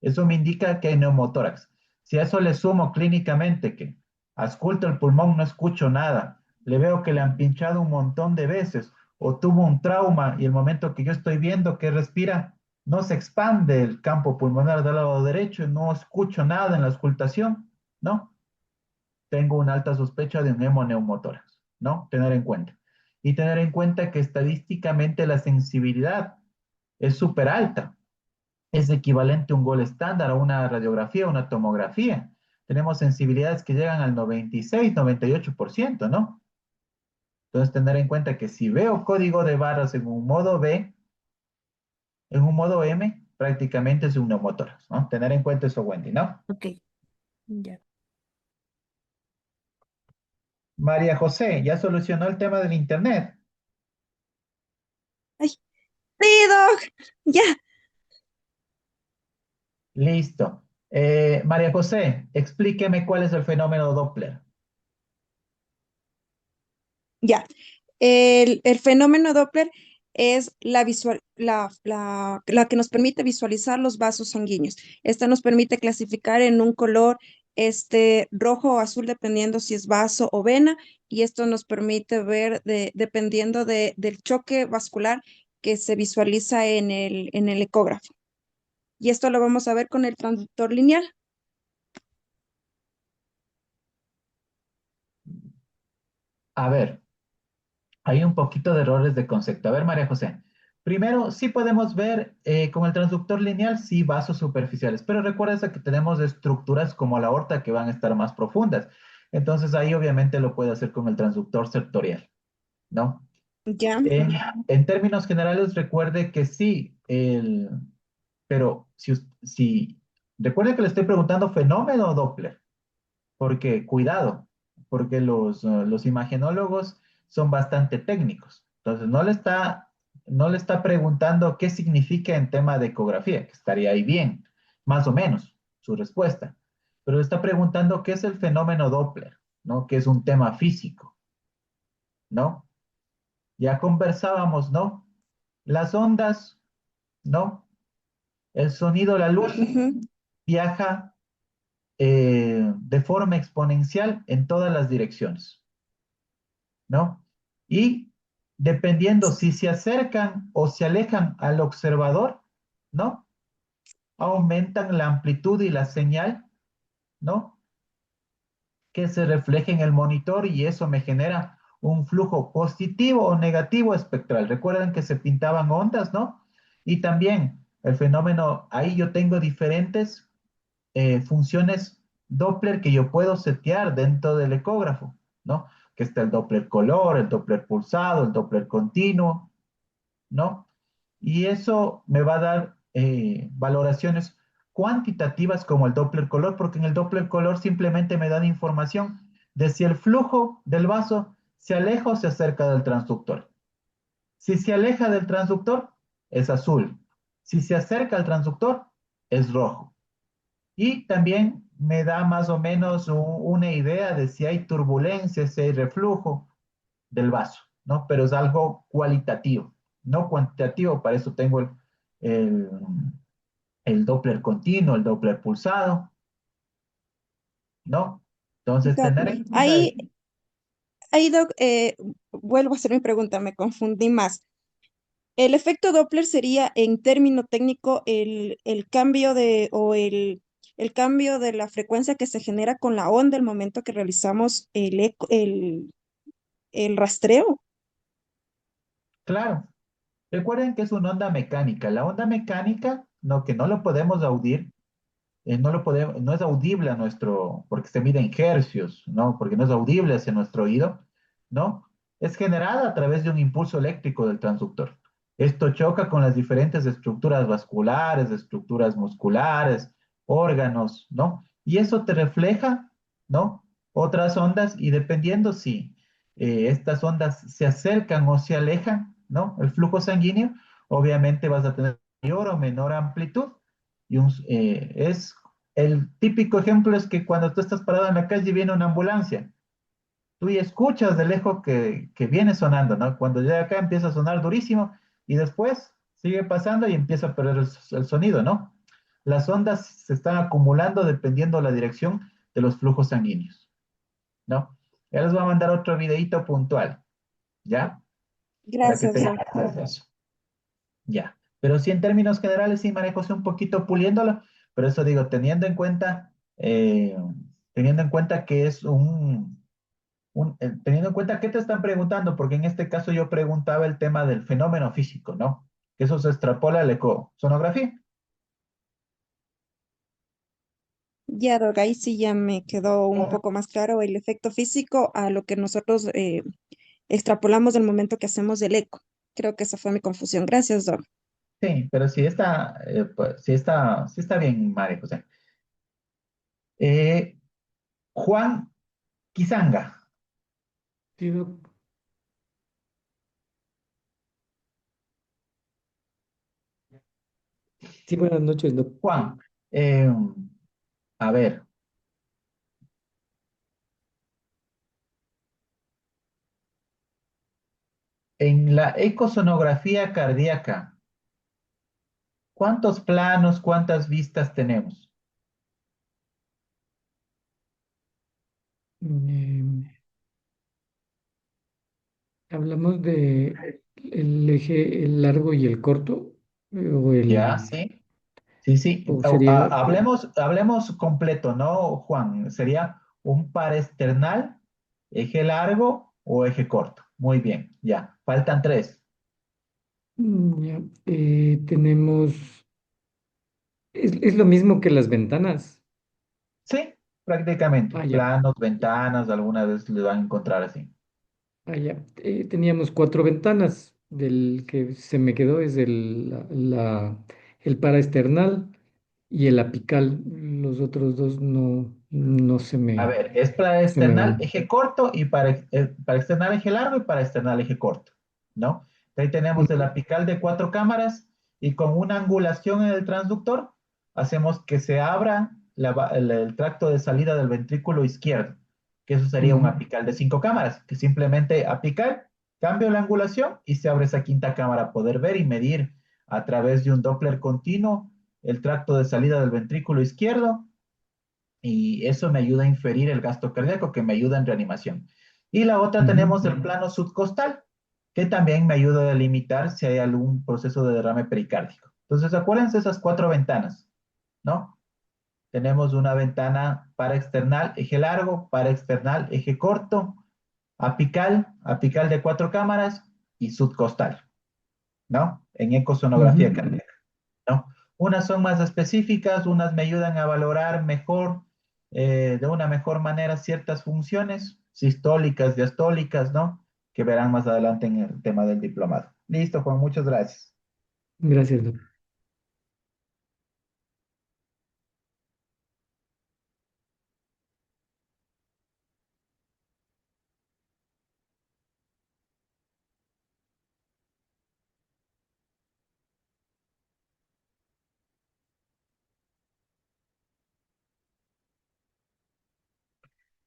Eso me indica que hay neumotórax. Si a eso le sumo clínicamente que ausculto el pulmón, no escucho nada, le veo que le han pinchado un montón de veces o tuvo un trauma y el momento que yo estoy viendo que respira, no se expande el campo pulmonar del lado derecho y no escucho nada en la auscultación, ¿no? Tengo una alta sospecha de un hemoneumotórax, ¿no? Tener en cuenta. Y tener en cuenta que estadísticamente la sensibilidad es súper alta, es equivalente a un gol estándar, a una radiografía, a una tomografía. Tenemos sensibilidades que llegan al 96, 98%, ¿no? Entonces, tener en cuenta que si veo código de barras en un modo B, en un modo M, prácticamente es un neumotórax, ¿no? Tener en cuenta eso, Wendy, ¿no? Ok, ya. María José, ¿ya solucionó el tema del internet? Ay, sí, Doc, ya, Listo. María José, explíqueme cuál es el fenómeno Doppler. ya. El fenómeno Doppler es la que nos permite visualizar los vasos sanguíneos. Esta nos permite clasificar en un color rojo o azul, dependiendo si es vaso o vena, y esto nos permite ver dependiendo del choque vascular que se visualiza en el ecógrafo. Y esto lo vamos a ver con el transductor lineal. A ver, hay un poquito de errores de concepto. A ver, María José. Primero, sí podemos ver con el transductor lineal, sí, vasos superficiales, pero recuerda que tenemos estructuras como la aorta que van a estar más profundas. Entonces ahí obviamente lo puede hacer con el transductor sectorial, ¿no? Ya, En términos generales, recuerde que sí, pero si recuerde que le estoy preguntando fenómeno Doppler. Porque, cuidado, porque los imagenólogos son bastante técnicos. Entonces, no le está no le está preguntando qué significa en tema de ecografía, que estaría ahí bien, más o menos, su respuesta. Pero le está preguntando qué es el fenómeno Doppler, ¿no? Que es un tema físico, ¿no? Ya conversábamos, ¿no? Las ondas, ¿no? El sonido, la luz, Ujú. viaja de forma exponencial en todas las direcciones, ¿no? Y dependiendo si se acercan o se alejan al observador, ¿no? Aumentan la amplitud y la señal, ¿no? Que se refleja en el monitor y eso me genera un flujo positivo o negativo espectral. Recuerden que se pintaban ondas, ¿no? Y también el fenómeno, ahí yo tengo diferentes funciones Doppler que yo puedo setear dentro del ecógrafo, ¿no? Que está el Doppler color, el Doppler pulsado, el Doppler continuo, ¿no? Y eso me va a dar valoraciones cuantitativas como el Doppler color, porque en el Doppler color simplemente me dan información de si el flujo del vaso se aleja o se acerca del transductor. Si se aleja del transductor, es azul. Si se acerca al transductor, es rojo. Y también me da más o menos una idea de si hay turbulencia, si hay reflujo del vaso, ¿no? Pero es algo cualitativo, no cuantitativo. Para eso tengo el, el Doppler continuo, el Doppler pulsado, ¿no? Entonces, Doc, tener en cuenta ahí, eso. ahí, Doc, vuelvo a hacer mi pregunta, me confundí más. El efecto Doppler sería, en término técnico, el cambio el cambio de la frecuencia que se genera con la onda el momento que realizamos el rastreo. Claro, recuerden que es una onda mecánica. La onda mecánica, no, que no lo podemos audir, no lo podemos, no es audible a nuestro, porque se mide en hercios, ¿no? Porque no es audible hacia nuestro oído, ¿no? Es generada a través de un impulso eléctrico del transductor. Esto choca con las diferentes estructuras vasculares, estructuras musculares, órganos, ¿no? Y eso te refleja, ¿no? Otras ondas y dependiendo si estas ondas se acercan o se alejan, ¿no? El flujo sanguíneo, obviamente vas a tener mayor o menor amplitud y es el típico ejemplo es que cuando tú estás parado en la calle y viene una ambulancia, tú ya escuchas de lejos que viene sonando, ¿no? Cuando llega acá empieza a sonar durísimo y después sigue pasando y empieza a perder el sonido, ¿no? Las ondas se están acumulando dependiendo de la dirección de los flujos sanguíneos, ¿no? Ya les voy a mandar otro videito puntual, ¿ya? Para que Gracias, tengan Doc. eso. Ya, pero sí en términos generales sí manejo un poquito puliéndolo, pero eso digo, teniendo en cuenta que es teniendo en cuenta qué te están preguntando, porque en este caso yo preguntaba el tema del fenómeno físico, ¿no? Que eso se extrapola a la ecosonografía. Ya, Doc, ahí sí ya me quedó un poco más claro el efecto físico a lo que nosotros extrapolamos del momento que hacemos el eco. Creo que esa fue mi confusión. Gracias, Doc. Sí, pero pues, sí está bien, María José. Eh, Juan Quizanga. Sí, Doc. Sí, buenas noches, Doc. Juan, eh, a ver, en la ecosonografía cardíaca, ¿cuántos planos, cuántas vistas tenemos? Eh, hablamos de el eje, el largo y el corto, o Ya, el, sí. Sí, sí. o sería, Hablemos completo, ¿no, Juan? Sería un par external, eje largo o eje corto. Muy bien, ya. Faltan tres. ya, tenemos, es lo mismo que las ventanas. Sí, prácticamente. Ah, ya, Planos, ventanas, alguna vez le van a encontrar así. ya. Teníamos cuatro ventanas. Del que se me quedó es el paraesternal y el apical. Los otros dos no A ver, es para se me external van. eje corto y para external eje largo y para external eje corto, ¿no? Ahí tenemos el apical de 4 cámaras y con una angulación en el transductor hacemos que se abra el tracto de salida del ventrículo izquierdo, que eso sería un apical de 5 cámaras, que simplemente apical, cambio la angulación y se abre esa quinta cámara, poder ver y medir a través de un Doppler continuo el tracto de salida del ventrículo izquierdo y eso me ayuda a inferir el gasto cardíaco que me ayuda en reanimación. Y la otra tenemos el plano subcostal, que también me ayuda a delimitar si hay algún proceso de derrame pericárdico. Entonces, acuérdense esas 4 ventanas, ¿no? Tenemos una ventana para external, eje largo, para external, eje corto, apical, apical de 4 cámaras y subcostal, ¿no? En ecosonografía cardíaca, ¿no? Unas son más específicas, unas me ayudan a valorar mejor, de una mejor manera ciertas funciones sistólicas, diastólicas, ¿no? Que verán más adelante en el tema del diplomado. Listo, Juan, muchas gracias. Gracias, Doc.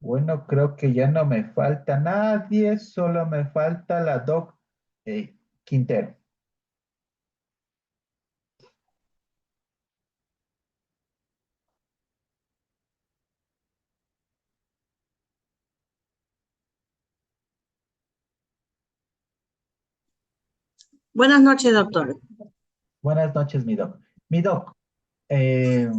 Bueno, creo que ya no me falta nadie, solo me falta la doc Quintero. Buenas noches, doctor. Buenas noches, mi doc. Mi doc, eh,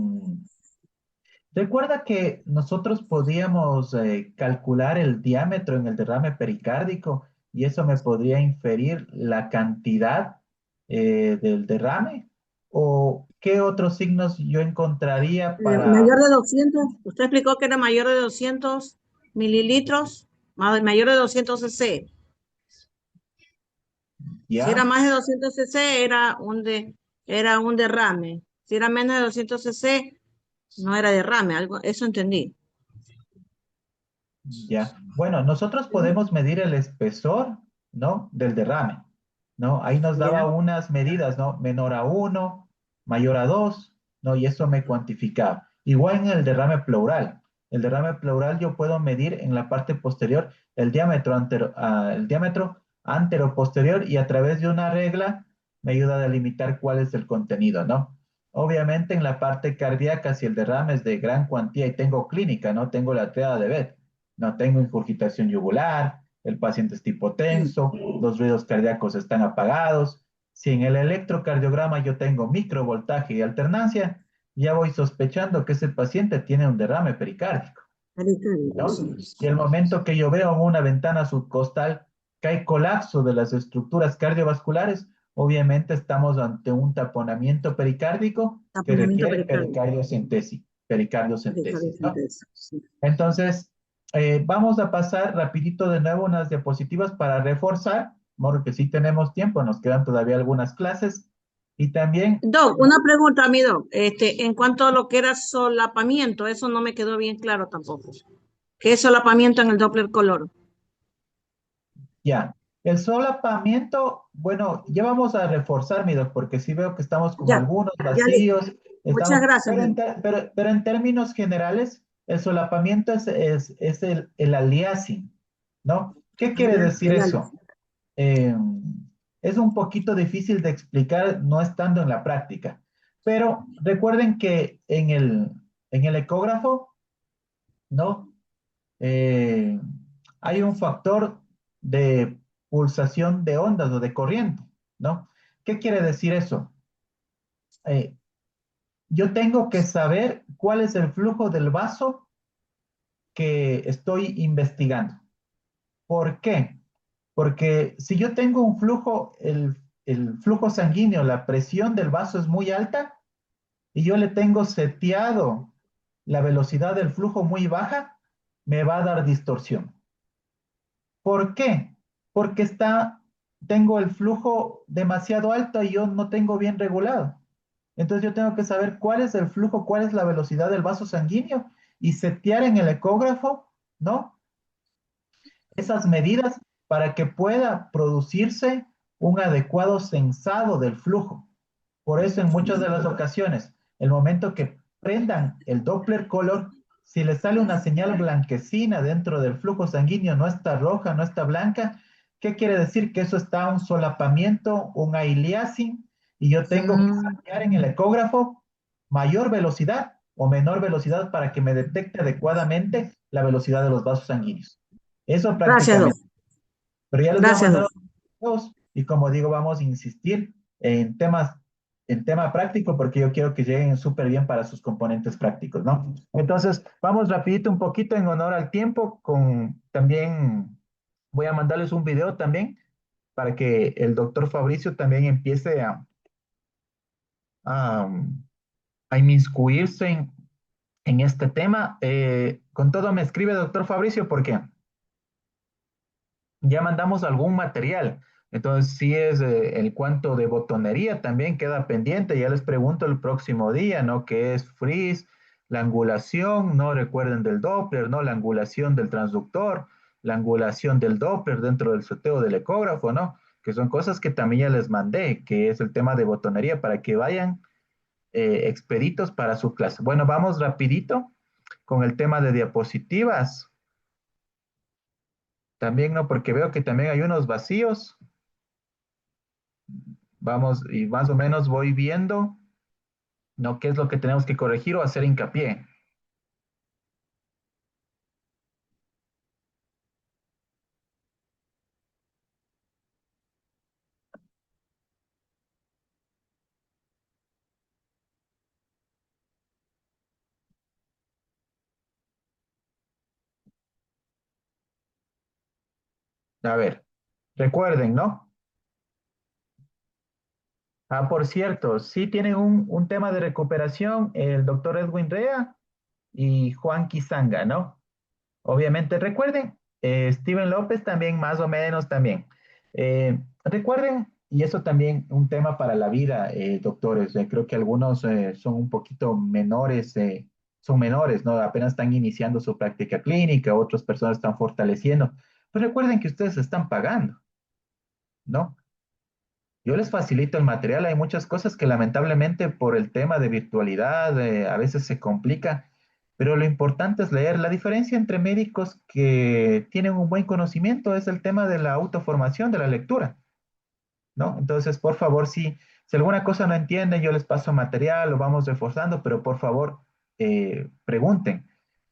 recuerda que nosotros podíamos calcular el diámetro en el derrame pericárdico y eso me podría inferir la cantidad del derrame o qué otros signos yo encontraría para Mayor de 200, usted explicó que era mayor de 200 mililitros, mayor de 200 cc. Si era ya, más de 200 cc, era un derrame. Si era menos de 200 cc, no era derrame, algo, eso entendí. ya. Bueno, nosotros podemos medir el espesor, ¿no? Del derrame, ¿no? Ahí nos Ya. daba unas medidas, ¿no? Menor a 1, mayor a 2, ¿no? Y eso me cuantificaba. Igual en el derrame pleural. El derrame pleural yo puedo medir en la parte posterior el diámetro antero-posterior y a través de una regla me ayuda a delimitar cuál es el contenido, ¿no? Obviamente en la parte cardíaca, si el derrame es de gran cuantía y tengo clínica, ¿no? Tengo la triada de Beth, no tengo incurgitación yugular, el paciente es hipotenso, los ruidos cardíacos están apagados. Si en el electrocardiograma yo tengo microvoltaje y alternancia, ya voy sospechando que ese paciente tiene un derrame pericárdico, ¿no? Y el momento que yo veo en una ventana subcostal que hay colapso de las estructuras cardiovasculares, obviamente estamos ante un taponamiento pericárdico que Taponamiento requiere pericárdico. pericardiocentesis, ¿no? Sí. Entonces, vamos a pasar rapidito de nuevo unas diapositivas para reforzar, porque sí tenemos tiempo, nos quedan todavía algunas clases. Y también, Doc, una pregunta a mi Doc. En cuanto a lo que era solapamiento, eso no me quedó bien claro tampoco. ¿Qué es solapamiento en el Doppler color? ya, el solapamiento, bueno, ya vamos a reforzar, mi doc, porque sí veo que estamos con Ya, algunos ya listo. vacíos, Muchas gracias. pero en términos generales, el solapamiento es el aliasing, ¿no? ¿Qué quiere decir eso? eh, es un poquito difícil de explicar no estando en la práctica. Pero recuerden que en el ecógrafo, ¿no? Eh, hay un factor de pulsación de ondas o de corriente, ¿no? ¿Qué quiere decir eso? Eh, yo tengo que saber cuál es el flujo del vaso que estoy investigando. ¿Por qué? Porque si yo tengo un flujo, el flujo sanguíneo, la presión del vaso es muy alta y yo le tengo seteado la velocidad del flujo muy baja, me va a dar distorsión. ¿Por qué? Porque tengo el flujo demasiado alto y yo no tengo bien regulado. Entonces yo tengo que saber cuál es el flujo, cuál es la velocidad del vaso sanguíneo y setear en el ecógrafo, ¿no? Esas medidas para que pueda producirse un adecuado censado del flujo. Por eso en muchas de las ocasiones, el momento que prendan el Doppler color, si le sale una señal blanquecina dentro del flujo sanguíneo, no está roja, no está blanca, ¿qué quiere decir? Que eso está un solapamiento, un aliasing, y yo tengo que cambiar en el ecógrafo mayor velocidad o menor velocidad para que me detecte adecuadamente la velocidad de los vasos sanguíneos. Eso Gracias, prácticamente. Pero ya les voy a Gracias, mandar dos, y como digo, vamos a insistir en tema práctico, porque yo quiero que lleguen súper bien para sus componentes prácticos, ¿no? Entonces, vamos rapidito un poquito en honor al tiempo, también voy a mandarles un video también para que el doctor Fabricio también empiece a, a inmiscuirse en este tema. Con todo me escribe doctor Fabricio, porque ya mandamos algún material. Entonces, si es el cuanto de botonería también queda pendiente. Ya les pregunto el próximo día, ¿no? ¿Qué es freeze? La angulación, no recuerden del Doppler, ¿no? La angulación del transductor, la angulación del Doppler dentro del seteo del ecógrafo, ¿no? Que son cosas que también ya les mandé, que es el tema de botonería para que vayan expeditos para su clase. Bueno, vamos rapidito con el tema de diapositivas. También, ¿no? Porque veo que también hay unos vacíos. Vamos, y más o menos voy viendo, ¿no? ¿Qué es lo que tenemos que corregir o hacer hincapié? A ver, recuerden, ¿no? Ah, por cierto, sí tienen un tema de recuperación el doctor Edwin Rea y Juan Quizanga, ¿no? Obviamente, recuerden, Steven López también, más o menos también. Recuerden, y eso también un tema para la vida, doctores. Creo que algunos son un poquito menores, son menores, ¿no? Apenas están iniciando su práctica clínica, otras personas están fortaleciendo. Pues recuerden que ustedes están pagando, ¿no? Yo les facilito el material, hay muchas cosas que lamentablemente por el tema de virtualidad a veces se complica, pero lo importante es leer. La diferencia entre médicos que tienen un buen conocimiento es el tema de la autoformación, de la lectura, ¿no? Entonces, por favor, si alguna cosa no entienden, yo les paso material, lo vamos reforzando, pero por favor, pregunten.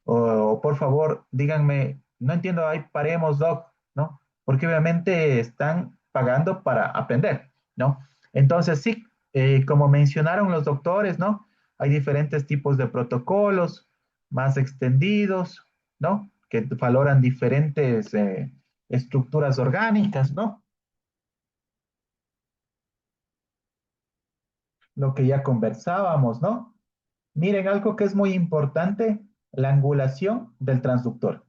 O por favor, díganme, no entiendo, ahí paremos, doc, ¿no? Porque obviamente están pagando para aprender, ¿no? Entonces, sí, como mencionaron los doctores, ¿no? Hay diferentes tipos de protocolos más extendidos, ¿no? Que valoran diferentes estructuras orgánicas, ¿no? Lo que ya conversábamos, ¿no? Miren, algo que es muy importante, la angulación del transductor.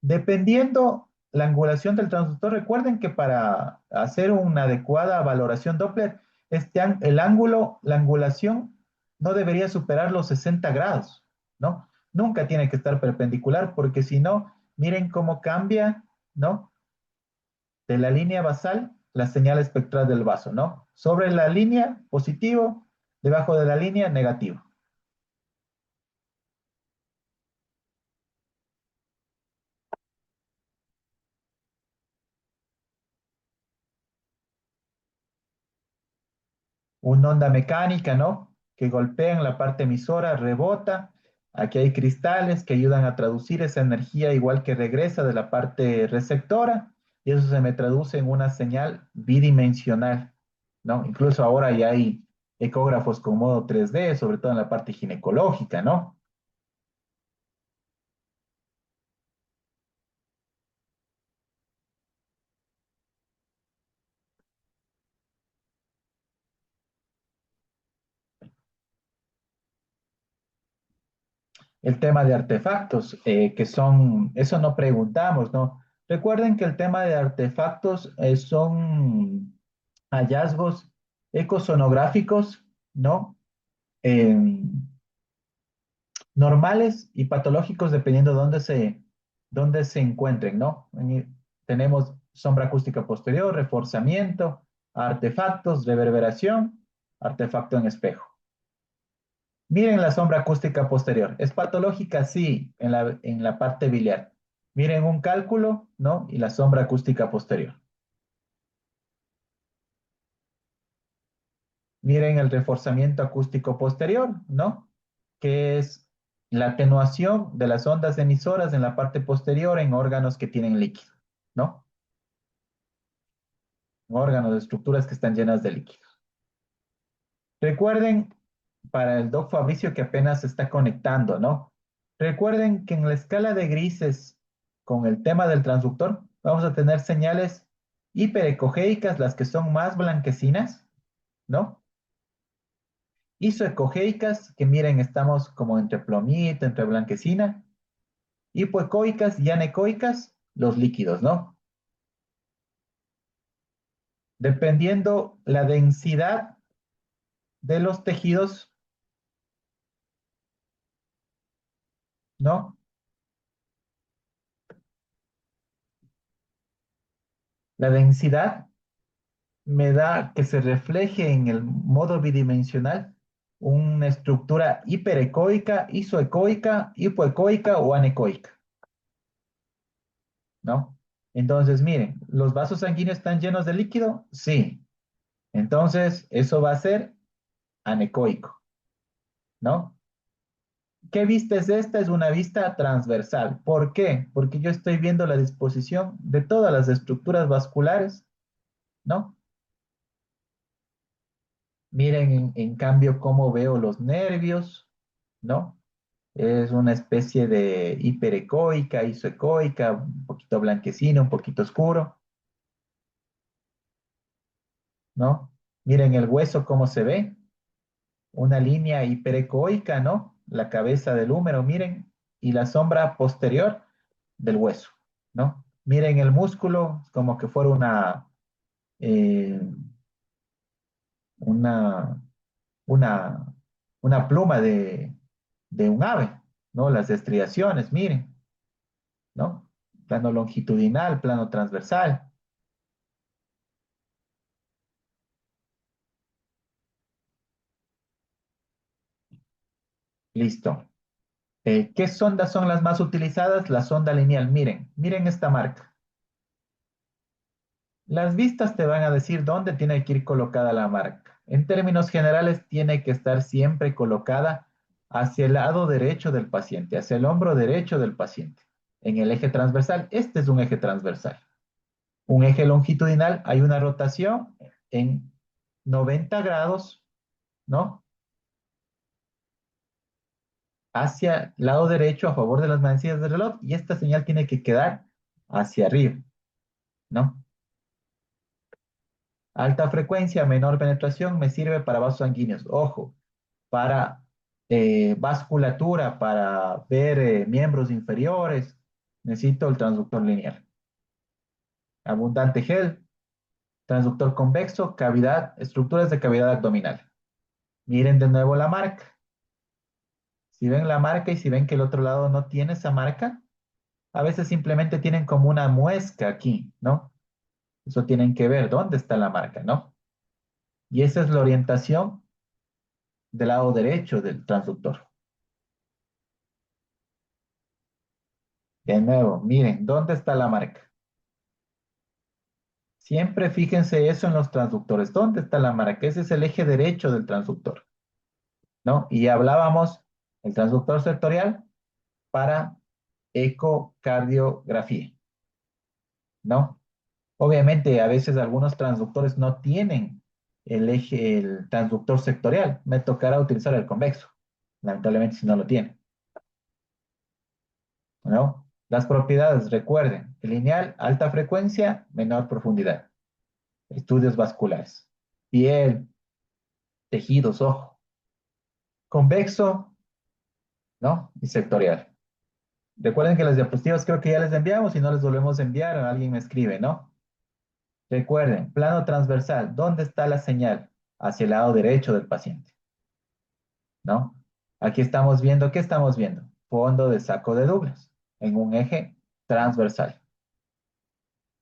Dependiendo la angulación del transductor, recuerden que para hacer una adecuada valoración Doppler, el ángulo, la angulación no debería superar los 60 grados, ¿no? Nunca tiene que estar perpendicular porque si no, miren cómo cambia, ¿no? De la línea basal, la señal espectral del vaso, ¿no? Sobre la línea, positivo, debajo de la línea, negativo. Una onda mecánica, ¿no? Que golpea en la parte emisora, rebota. Aquí hay cristales que ayudan a traducir esa energía igual que regresa de la parte receptora y eso se me traduce en una señal bidimensional, ¿no? Incluso ahora ya hay ecógrafos con modo 3D, sobre todo en la parte ginecológica, ¿no? El tema de artefactos, que son, eso no preguntamos, ¿no? Recuerden que el tema de artefactos son hallazgos ecosonográficos, ¿no? em, normales y patológicos dependiendo dónde se encuentren, ¿no? Tenemos sombra acústica posterior, reforzamiento, artefactos, reverberación, artefacto en espejo. Miren la sombra acústica posterior. ¿Es patológica? Sí, en la parte biliar. Miren un cálculo, ¿no? Y la sombra acústica posterior. Miren el reforzamiento acústico posterior, ¿no? Que es la atenuación de las ondas emisoras en la parte posterior en órganos que tienen líquido, ¿no? Órganos, estructuras que están llenas de líquido. Recuerden, para el doc Fabricio que apenas se está conectando, ¿no? Recuerden que en la escala de grises, con el tema del transductor, vamos a tener señales hiperecogéicas, las que son más blanquecinas, ¿no? Isoecogéicas, que miren, estamos como entre plomito, entre blanquecina. Hipoecoicas y anecoicas, los líquidos, ¿no? Dependiendo la densidad de los tejidos, ¿no? La densidad me da que se refleje en el modo bidimensional una estructura hiperecoica, isoecoica, hipoecoica o anecoica, ¿no? Entonces, miren, ¿los vasos sanguíneos están llenos de líquido? Sí. Entonces, eso va a ser anecoico, ¿no? ¿Qué vista es esta? Es una vista transversal. ¿Por qué? Porque yo estoy viendo la disposición de todas las estructuras vasculares, ¿no? Miren en cambio cómo veo los nervios, ¿no? Es una especie de hiperecoica, isoecoica, un poquito blanquecino, un poquito oscuro, ¿no? Miren el hueso cómo se ve, una línea hiperecoica, ¿no? La cabeza del húmero, miren, y la sombra posterior del hueso, ¿no? Miren el músculo, como que fuera eh, una, una, una pluma de un ave, ¿no? Las estriaciones, miren, ¿no? Plano longitudinal, plano transversal. Listo. ¿Qué sondas son las más utilizadas? La sonda lineal. Miren, miren esta marca. Las vistas te van a decir dónde tiene que ir colocada la marca. En términos generales, tiene que estar siempre colocada hacia el lado derecho del paciente, hacia el hombro derecho del paciente, en el eje transversal. Este es un eje transversal. Un eje longitudinal, hay una rotación en 90 grados, ¿no? Hacia el lado derecho a favor de las manecillas del reloj y esta señal tiene que quedar hacia arriba, ¿no? Alta frecuencia, menor penetración, me sirve para vasos sanguíneos. Ojo, para vasculatura, para ver miembros inferiores, necesito el transductor lineal. Abundante gel, transductor convexo, cavidad, estructuras de cavidad abdominal. Miren de nuevo la marca. Si ven la marca y si ven que el otro lado no tiene esa marca, a veces simplemente tienen como una muesca aquí, ¿no? Eso tienen que ver dónde está la marca, ¿no? Y esa es la orientación del lado derecho del transductor. De nuevo, miren, ¿dónde está la marca? Siempre fíjense eso en los transductores. ¿Dónde está la marca? Ese es el eje derecho del transductor, ¿no? Y hablábamos el transductor sectorial para ecocardiografía, ¿no? Obviamente, a veces algunos transductores no tienen el eje, el transductor sectorial. Me tocará utilizar el convexo, lamentablemente si no lo tiene, ¿no? Las propiedades, recuerden, el lineal, alta frecuencia, menor profundidad. Estudios vasculares. Piel, tejidos, ojo. Convexo, ¿no? Y sectorial. Recuerden que las diapositivas creo que ya les enviamos y no les volvemos a enviar o alguien me escribe, ¿no? Recuerden, plano transversal, ¿dónde está la señal? Hacia el lado derecho del paciente, ¿no? Aquí estamos viendo, ¿qué estamos viendo? Fondo de saco de Douglas en un eje transversal,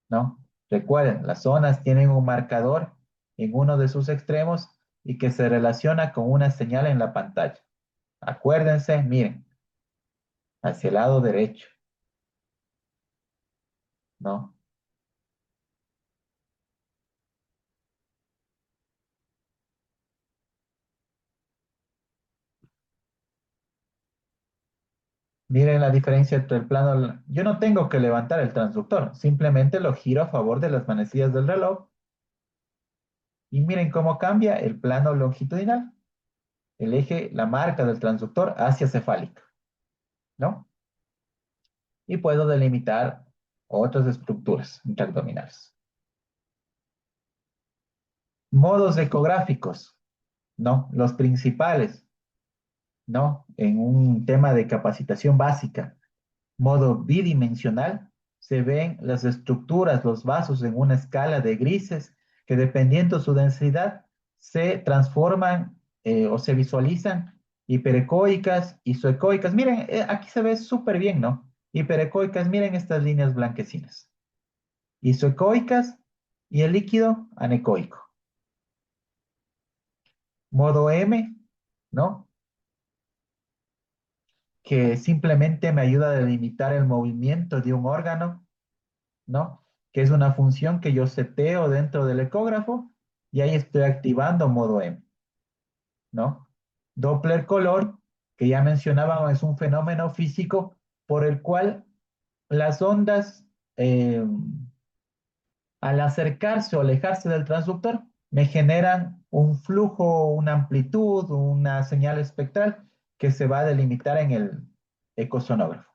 ¿no? Recuerden, las zonas tienen un marcador en uno de sus extremos y que se relaciona con una señal en la pantalla. Acuérdense, miren, hacia el lado derecho, ¿no? Miren la diferencia entre el plano. Yo no tengo que levantar el transductor, simplemente lo giro a favor de las manecillas del reloj y miren cómo cambia el plano longitudinal, el eje, la marca del transductor hacia cefálica, ¿no? Y puedo delimitar otras estructuras intraabdominales. Modos ecográficos, ¿no? Los principales, ¿no? En un tema de capacitación básica. Modo bidimensional, se ven las estructuras, los vasos en una escala de grises que dependiendo su densidad se transforman o se visualizan hiperecoicas, isoecoicas. Miren, aquí se ve súper bien, ¿no? Hiperecoicas, miren estas líneas blanquecinas. Isoecoicas y el líquido anecoico. Modo M, ¿no? Que simplemente me ayuda a delimitar el movimiento de un órgano, ¿no? Que es una función que yo seteo dentro del ecógrafo y ahí estoy activando modo M, ¿no? Doppler color, que ya mencionábamos, es un fenómeno físico por el cual las ondas, al acercarse o alejarse del transductor, me generan un flujo, una amplitud, una señal espectral que se va a delimitar en el ecosonógrafo.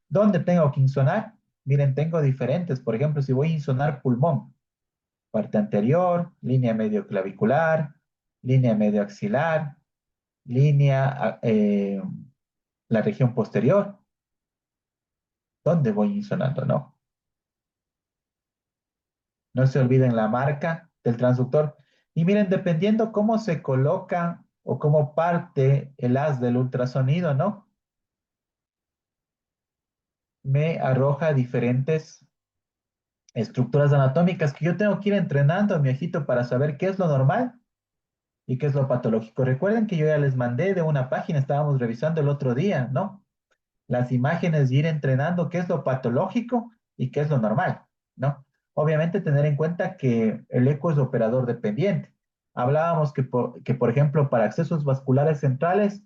¿Dónde tengo que insonar? Miren, tengo diferentes. Por ejemplo, si voy a insonar pulmón, parte anterior, línea medio clavicular, línea medio axilar, línea, la región posterior. ¿Dónde voy insonando? No. No se olviden la marca del transductor. Y miren, dependiendo cómo se coloca o cómo parte el haz del ultrasonido, ¿no? Me arroja diferentes estructuras anatómicas que yo tengo que ir entrenando a mi ojito para saber qué es lo normal y qué es lo patológico. Recuerden que yo ya les mandé de una página, estábamos revisando el otro día, ¿no? Las imágenes y ir entrenando qué es lo patológico y qué es lo normal, ¿no? Obviamente tener en cuenta que el eco es operador dependiente. Hablábamos que por ejemplo, para accesos vasculares centrales,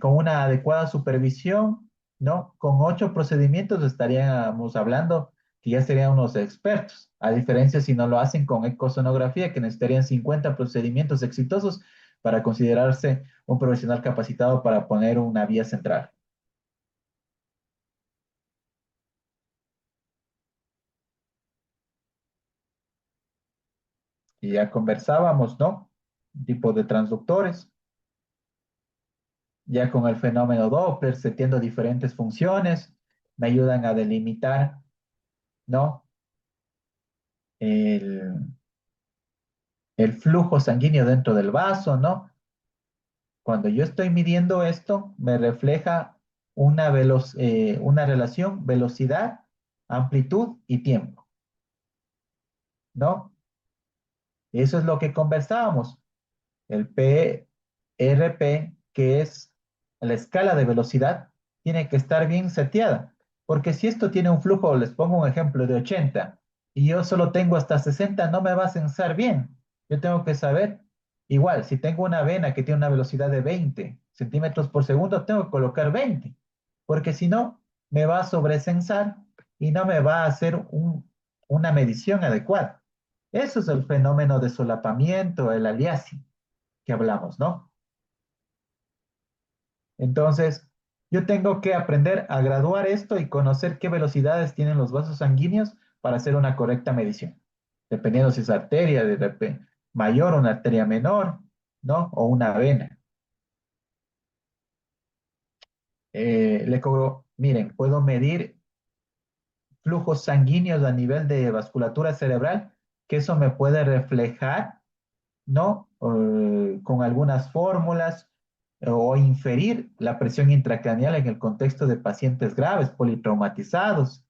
con una adecuada supervisión, ¿no? Con 8 procedimientos estaríamos hablando que ya serían unos expertos, a diferencia si no lo hacen con ecosonografía, que necesitarían 50 procedimientos exitosos para considerarse un profesional capacitado para poner una vía central. Y ya conversábamos, ¿no? Tipo de transductores. Ya con el fenómeno Doppler, seteando diferentes funciones, me ayudan a delimitar, ¿no? El, el flujo sanguíneo dentro del vaso, ¿no? Cuando yo estoy midiendo esto, me refleja una relación velocidad, amplitud y tiempo, ¿no? Eso es lo que conversábamos. El PRP, que es la escala de velocidad, tiene que estar bien seteada. Porque si esto tiene un flujo, les pongo un ejemplo de 80 y yo solo tengo hasta 60, no me va a censar bien. Yo tengo que saber, igual, si tengo una vena que tiene una velocidad de 20 centímetros por segundo, tengo que colocar 20, porque si no, me va a sobrecensar y no me va a hacer una medición adecuada. Eso es el fenómeno de solapamiento, el aliasing que hablamos, ¿no? Entonces, yo tengo que aprender a graduar esto y conocer qué velocidades tienen los vasos sanguíneos para hacer una correcta medición, dependiendo si es arteria de mayor o una arteria menor, ¿no? O una vena. Miren, puedo medir flujos sanguíneos a nivel de vasculatura cerebral, que eso me puede reflejar, ¿no? Con algunas fórmulas o inferir la presión intracraneal en el contexto de pacientes graves, politraumatizados.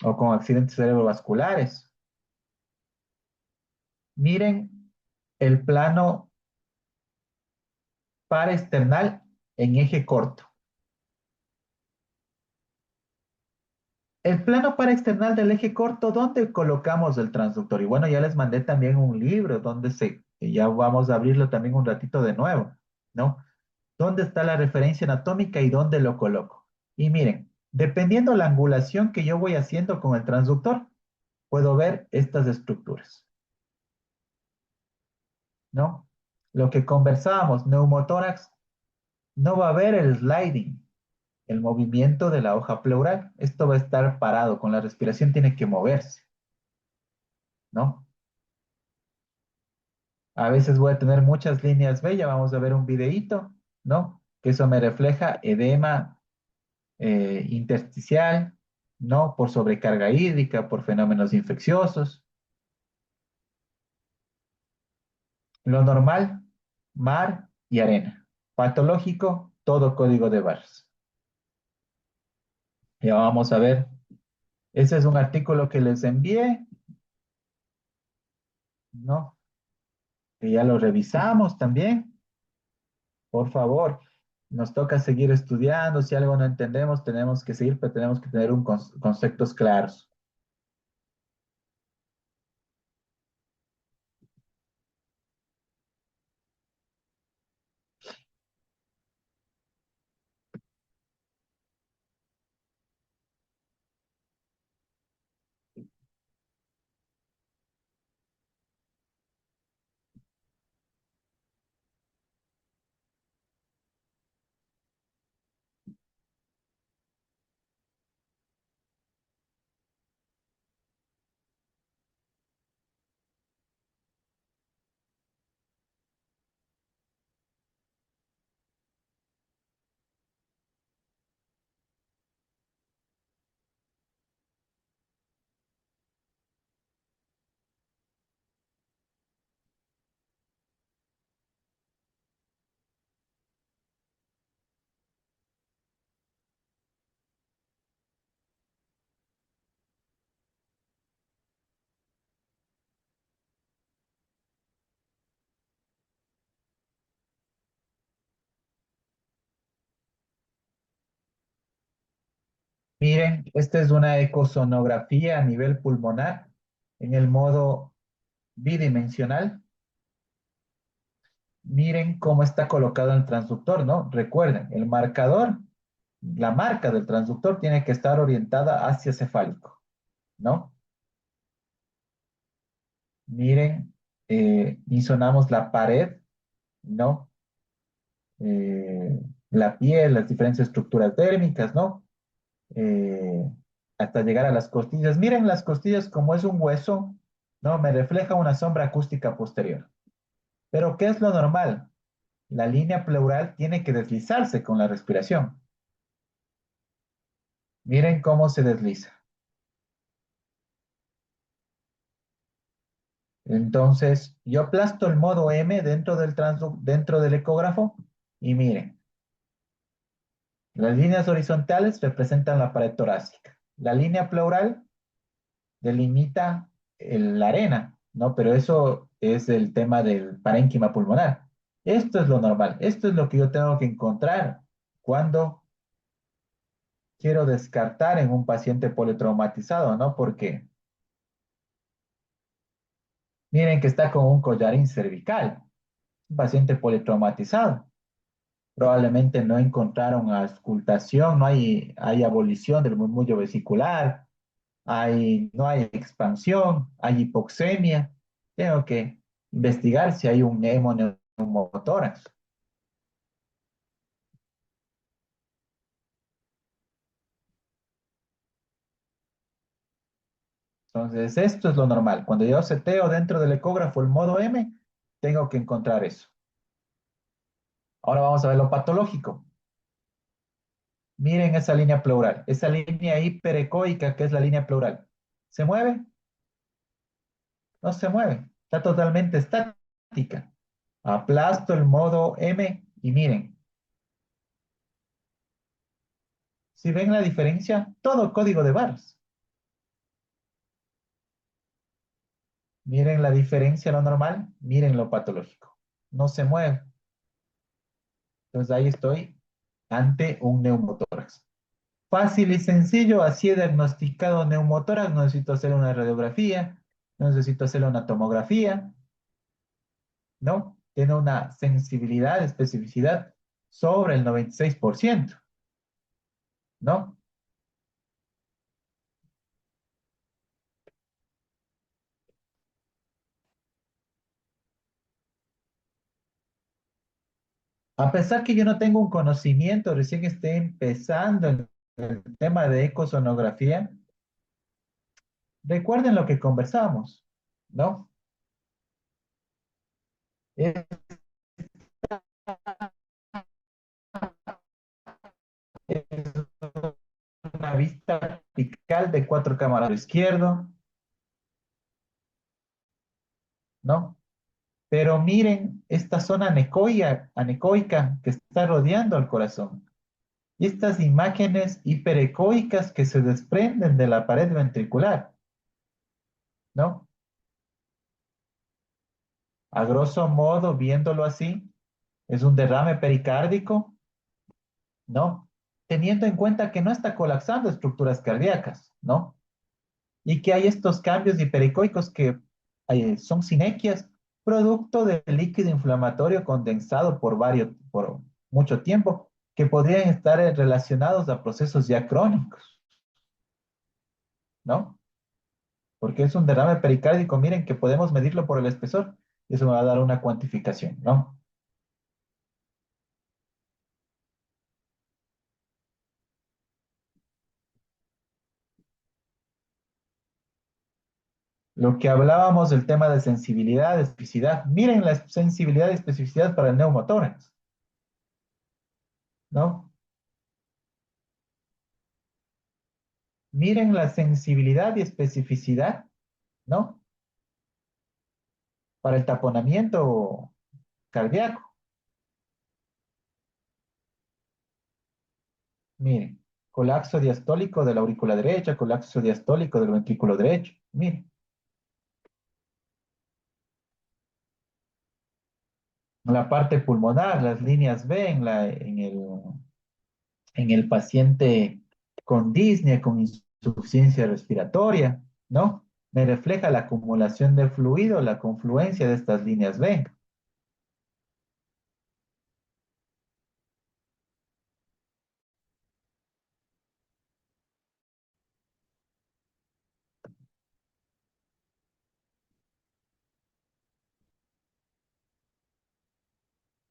o con accidentes cerebrovasculares. Miren el plano paraesternal en eje corto. El plano paraesternal del eje corto, ¿dónde colocamos el transductor? Y bueno, ya les mandé también un libro ya vamos a abrirlo también un ratito de nuevo, ¿no? ¿Dónde está la referencia anatómica y dónde lo coloco? Y miren, dependiendo la angulación que yo voy haciendo con el transductor, puedo ver estas estructuras, ¿no? Lo que conversábamos, neumotórax, no va a haber el sliding, el movimiento de la hoja pleural. Esto va a estar parado, con la respiración tiene que moverse, ¿no? A veces voy a tener muchas líneas B, ya vamos a ver un videíto, ¿no? Que eso me refleja edema intersticial, ¿no? Por sobrecarga hídrica, por fenómenos infecciosos. Lo normal, mar y arena. Patológico, todo código de barras. Ya vamos a ver. Ese es un artículo que les envié, ¿no? Que ya lo revisamos también. Por favor, nos toca seguir estudiando. Si algo no entendemos, tenemos que seguir, pero tenemos que tener conceptos claros. Miren, esta es una ecosonografía a nivel pulmonar en el modo bidimensional. Miren cómo está colocado el transductor, ¿no? Recuerden, el marcador, la marca del transductor tiene que estar orientada hacia cefálico, ¿no? Miren, insonamos la pared, ¿no? Eh, la piel, las diferentes estructuras térmicas, ¿no? Eh, hasta llegar a las costillas. Miren las costillas como es un hueso, ¿no? Me refleja una sombra acústica posterior. Pero ¿qué es lo normal? La línea pleural tiene que deslizarse con la respiración. Miren cómo se desliza. Entonces, yo aplasto el modo M dentro del ecógrafo y miren, las líneas horizontales representan la pared torácica. La línea pleural delimita la arena, ¿no? Pero eso es el tema del parénquima pulmonar. Esto es lo normal, esto es lo que yo tengo que encontrar cuando quiero descartar en un paciente politraumatizado, ¿no? Porque miren que está con un collarín cervical, un paciente politraumatizado. Probablemente no encontraron auscultación, hay abolición del murmullo vesicular, no hay expansión, hay hipoxemia. Tengo que investigar si hay un hemoneumotórax. Entonces, esto es lo normal. Cuando yo seteo dentro del ecógrafo el modo M, tengo que encontrar eso. Ahora vamos a ver lo patológico. Miren esa línea pleural, esa línea hiperecoica que es la línea pleural. ¿Se mueve? No se mueve, está totalmente estática. Aplasto el modo M y miren, si ven la diferencia, todo código de barras. Miren la diferencia a lo normal, miren lo patológico. No se mueve. Entonces ahí estoy ante un neumotórax. Fácil y sencillo, así he diagnosticado neumotórax, no necesito hacer una radiografía, no necesito hacer una tomografía, ¿no? Tiene una sensibilidad, especificidad sobre el 96%, ¿no? A pesar que yo no tengo un conocimiento, recién esté empezando el tema de ecosonografía, recuerden lo que conversamos, ¿no? Es una vista vertical de 4 cámaras izquierdo, ¿no? Pero miren esta zona anecoica que está rodeando al corazón. Y estas imágenes hiperecoicas que se desprenden de la pared ventricular, ¿no? A grosso modo, viéndolo así, es un derrame pericárdico, ¿no? Teniendo en cuenta que no está colapsando estructuras cardíacas, ¿no? Y que hay estos cambios hiperecoicos que son sinequias, producto del líquido inflamatorio condensado por mucho tiempo, que podrían estar relacionados a procesos ya crónicos, ¿no? Porque es un derrame pericárdico, miren que podemos medirlo por el espesor, y eso me va a dar una cuantificación, ¿no? Lo que hablábamos del tema de sensibilidad, especificidad, miren la sensibilidad y especificidad para el neumotórax, ¿no? Miren la sensibilidad y especificidad, ¿no? Para el taponamiento cardíaco. Miren, colapso diastólico de la aurícula derecha, colapso diastólico del ventrículo derecho. Miren, la parte pulmonar, las líneas B en el paciente con disnea, con insuficiencia respiratoria, ¿no? Me refleja la acumulación de fluido, la confluencia de estas líneas B.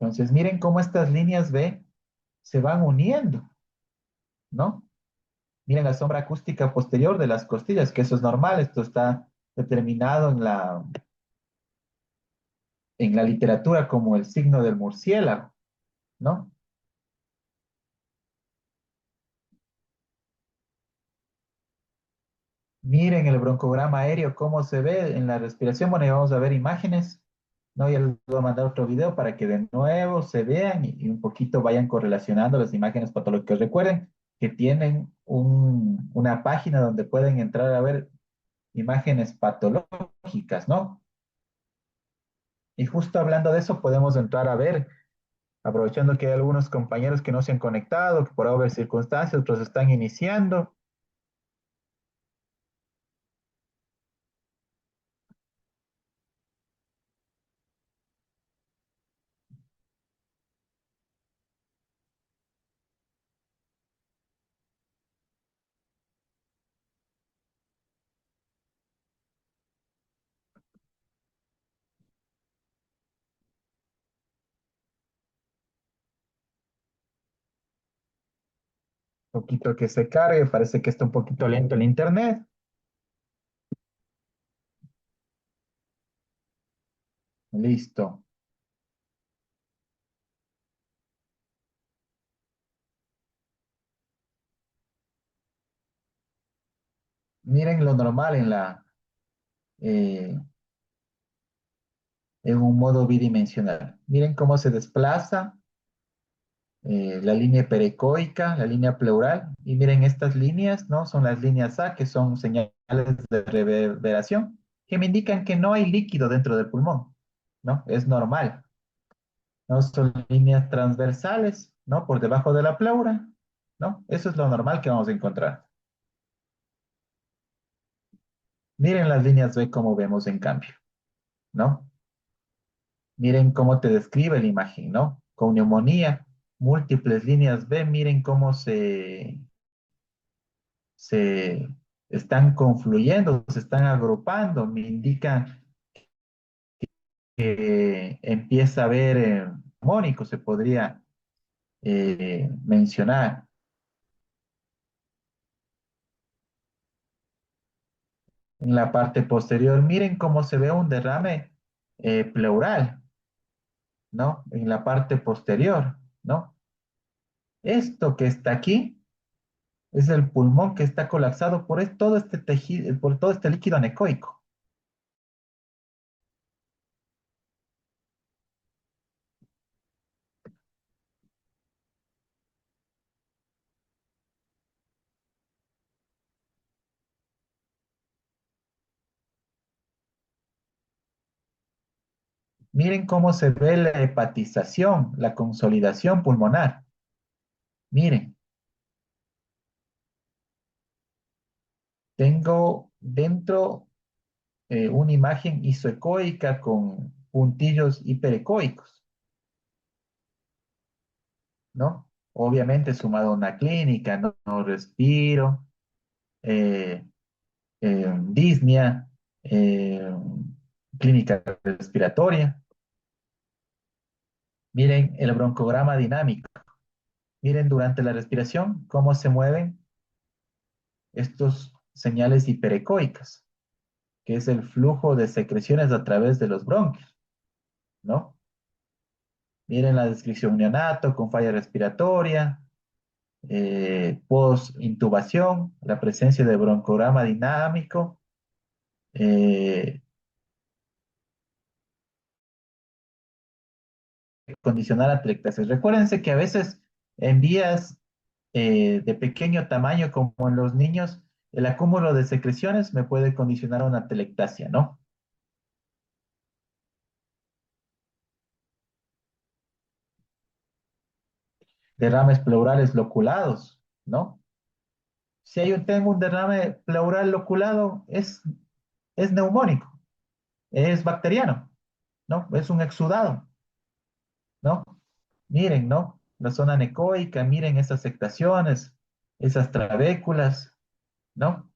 Entonces, miren cómo estas líneas B se van uniendo, ¿no? Miren la sombra acústica posterior de las costillas, que eso es normal, esto está determinado en la literatura como el signo del murciélago, ¿no? Miren el broncograma aéreo, cómo se ve en la respiración. Bueno, ya vamos a ver imágenes, ¿no? Ya les voy a mandar otro video para que de nuevo se vean y un poquito vayan correlacionando las imágenes patológicas. Recuerden que tienen una página donde pueden entrar a ver imágenes patológicas, ¿no? Y justo hablando de eso, podemos entrar a ver, aprovechando que hay algunos compañeros que no se han conectado, que por haber circunstancias, otros están iniciando. Un poquito que se cargue, parece que está un poquito lento el internet. Listo. Miren lo normal eh, en un modo bidimensional. Miren cómo se desplaza la línea perecoica, la línea pleural. Y miren estas líneas, ¿no? Son las líneas A, que son señales de reverberación. que me indican que no hay líquido dentro del pulmón, ¿no? Es normal, ¿no? Son líneas transversales, ¿no? Por debajo de la pleura, ¿no? Eso es lo normal que vamos a encontrar. Miren las líneas B como vemos en cambio, ¿no? Miren cómo te describe la imagen, ¿no? Con neumonía, múltiples líneas B, miren cómo se están confluyendo, se están agrupando, me indican que empieza a haber mónico, se podría mencionar. En la parte posterior, miren cómo se ve un derrame pleural, ¿no? En la parte posterior, ¿no? Esto que está aquí es el pulmón que está colapsado por todo este tejido, por todo este líquido anecoico. Miren cómo se ve la hepatización, la consolidación pulmonar. Miren, tengo dentro una imagen isoecoica con puntillos hiperecoicos, ¿no? Obviamente sumado a una clínica, no, no respiro, eh, disnea, eh, clínica respiratoria. Miren el broncograma dinámico. Miren durante la respiración cómo se mueven estos señales hiperecoicas, que es el flujo de secreciones a través de los bronquios, ¿no? Miren la descripción neonato con falla respiratoria, post-intubación, la presencia de broncograma dinámico, eh, condicional atelectasis. Recuérdense que a veces en vías de pequeño tamaño, como en los niños, el acúmulo de secreciones me puede condicionar a una atelectasia, ¿no? Derrames pleurales loculados, ¿no? Si tengo un derrame pleural loculado, es neumónico, es bacteriano, ¿no? Es un exudado, ¿no? Miren, ¿no? La zona anecoica, miren esas sectaciones, esas trabéculas, ¿no?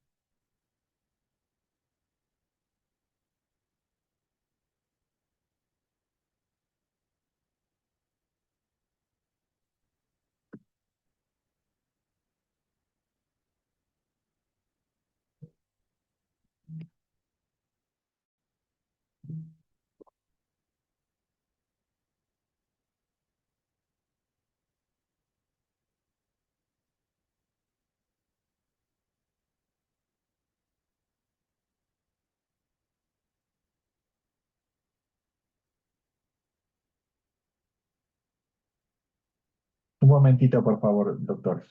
Un momentito, por favor, doctor.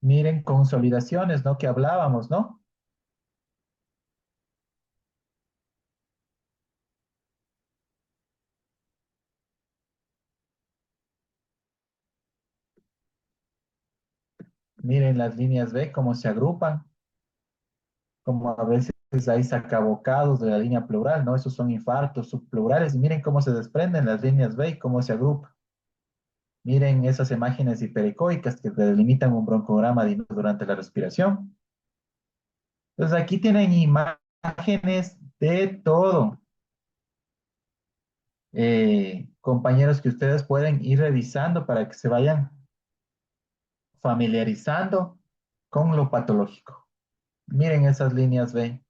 Miren consolidaciones, ¿no? Que hablábamos, ¿no? Miren las líneas B, cómo se agrupan, como a veces hay sacabocados de la línea pleural, ¿no? Esos son infartos subpleurales. Y miren cómo se desprenden las líneas B y cómo se agrupan. Miren esas imágenes hiperecoicas que delimitan un broncograma durante la respiración. Entonces aquí tienen imágenes de todo. Compañeros, que ustedes pueden ir revisando para que se vayan familiarizando con lo patológico. Miren esas líneas B,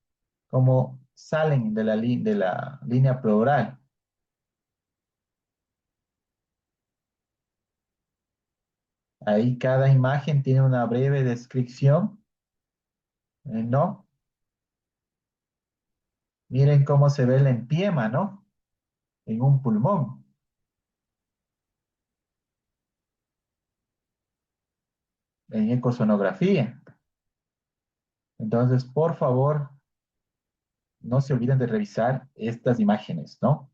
cómo salen de de la línea pleural. Ahí cada imagen tiene una breve descripción, ¿no? Miren cómo se ve el empiema, ¿no? En un pulmón. En ecosonografía. Entonces, por favor, no se olviden de revisar estas imágenes, ¿no?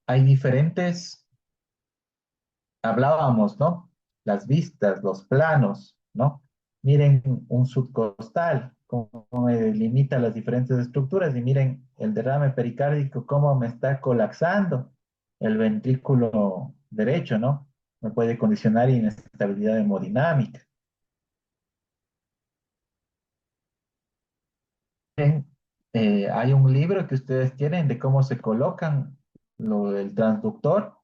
Hay diferentes, hablábamos, ¿no? Las vistas, los planos, ¿no? Miren un subcostal, cómo me delimita las diferentes estructuras y miren el derrame pericárdico, cómo me está colapsando el ventrículo derecho, ¿no? Me puede condicionar inestabilidad hemodinámica. Hay un libro que ustedes tienen de cómo se colocan lo del transductor,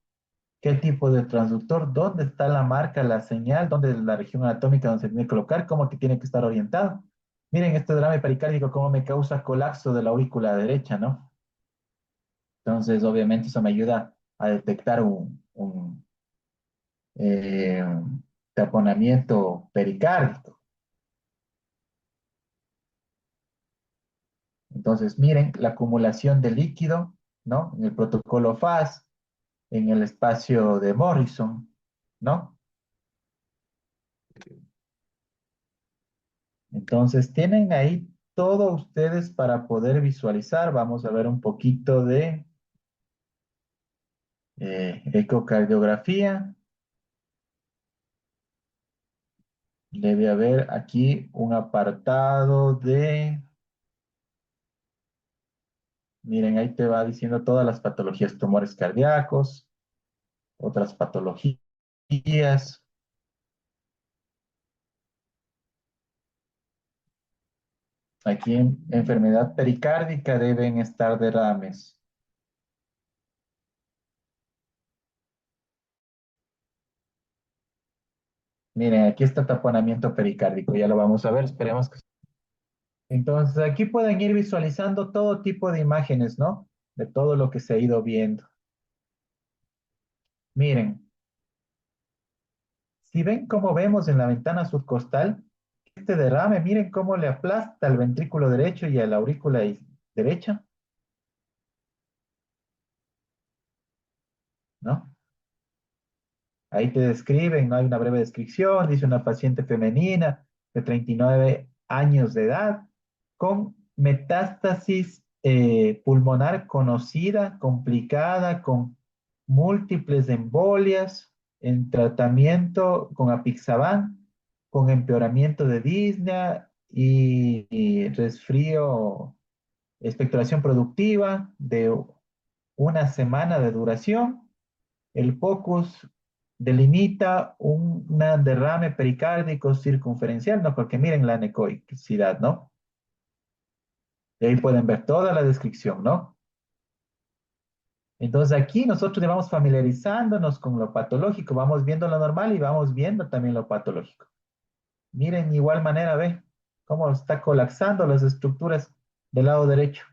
qué tipo de transductor, dónde está la marca, la señal, dónde es la región anatómica donde se tiene que colocar, cómo que tiene que estar orientado. Miren este derrame pericárdico, cómo me causa colapso de la aurícula derecha, ¿no? Entonces, obviamente, eso me ayuda a detectar un taponamiento pericárdico. Entonces, miren la acumulación de líquido, ¿no? En el protocolo FAS, en el espacio de Morrison, ¿no? Entonces, tienen ahí todo ustedes para poder visualizar. Vamos a ver un poquito de ecocardiografía. Debe haber aquí un apartado de, miren, ahí te va diciendo todas las patologías, tumores cardíacos, otras patologías. Aquí en enfermedad pericárdica deben estar derrames. Miren, aquí está taponamiento pericárdico, ya lo vamos a ver, esperemos que... Entonces, aquí pueden ir visualizando todo tipo de imágenes, ¿no? De todo lo que se ha ido viendo. Miren, si ven cómo vemos en la ventana subcostal, este derrame, miren cómo le aplasta al ventrículo derecho y a la aurícula derecha, ¿no? Ahí te describen, ¿no? Hay una breve descripción, dice una paciente femenina de 39 años de edad con metástasis pulmonar conocida, complicada, con múltiples embolias en tratamiento con apixaban, con empeoramiento de disnea y resfrío, expectoración productiva de una semana de duración. El POCUS delimita un derrame pericárdico circunferencial, ¿no? Porque miren la anecoicidad, ¿no? Y ahí pueden ver toda la descripción, ¿no? Entonces aquí nosotros vamos familiarizándonos con lo patológico, vamos viendo lo normal y vamos viendo también lo patológico. Miren, de igual manera, ve cómo está colapsando las estructuras del lado derecho.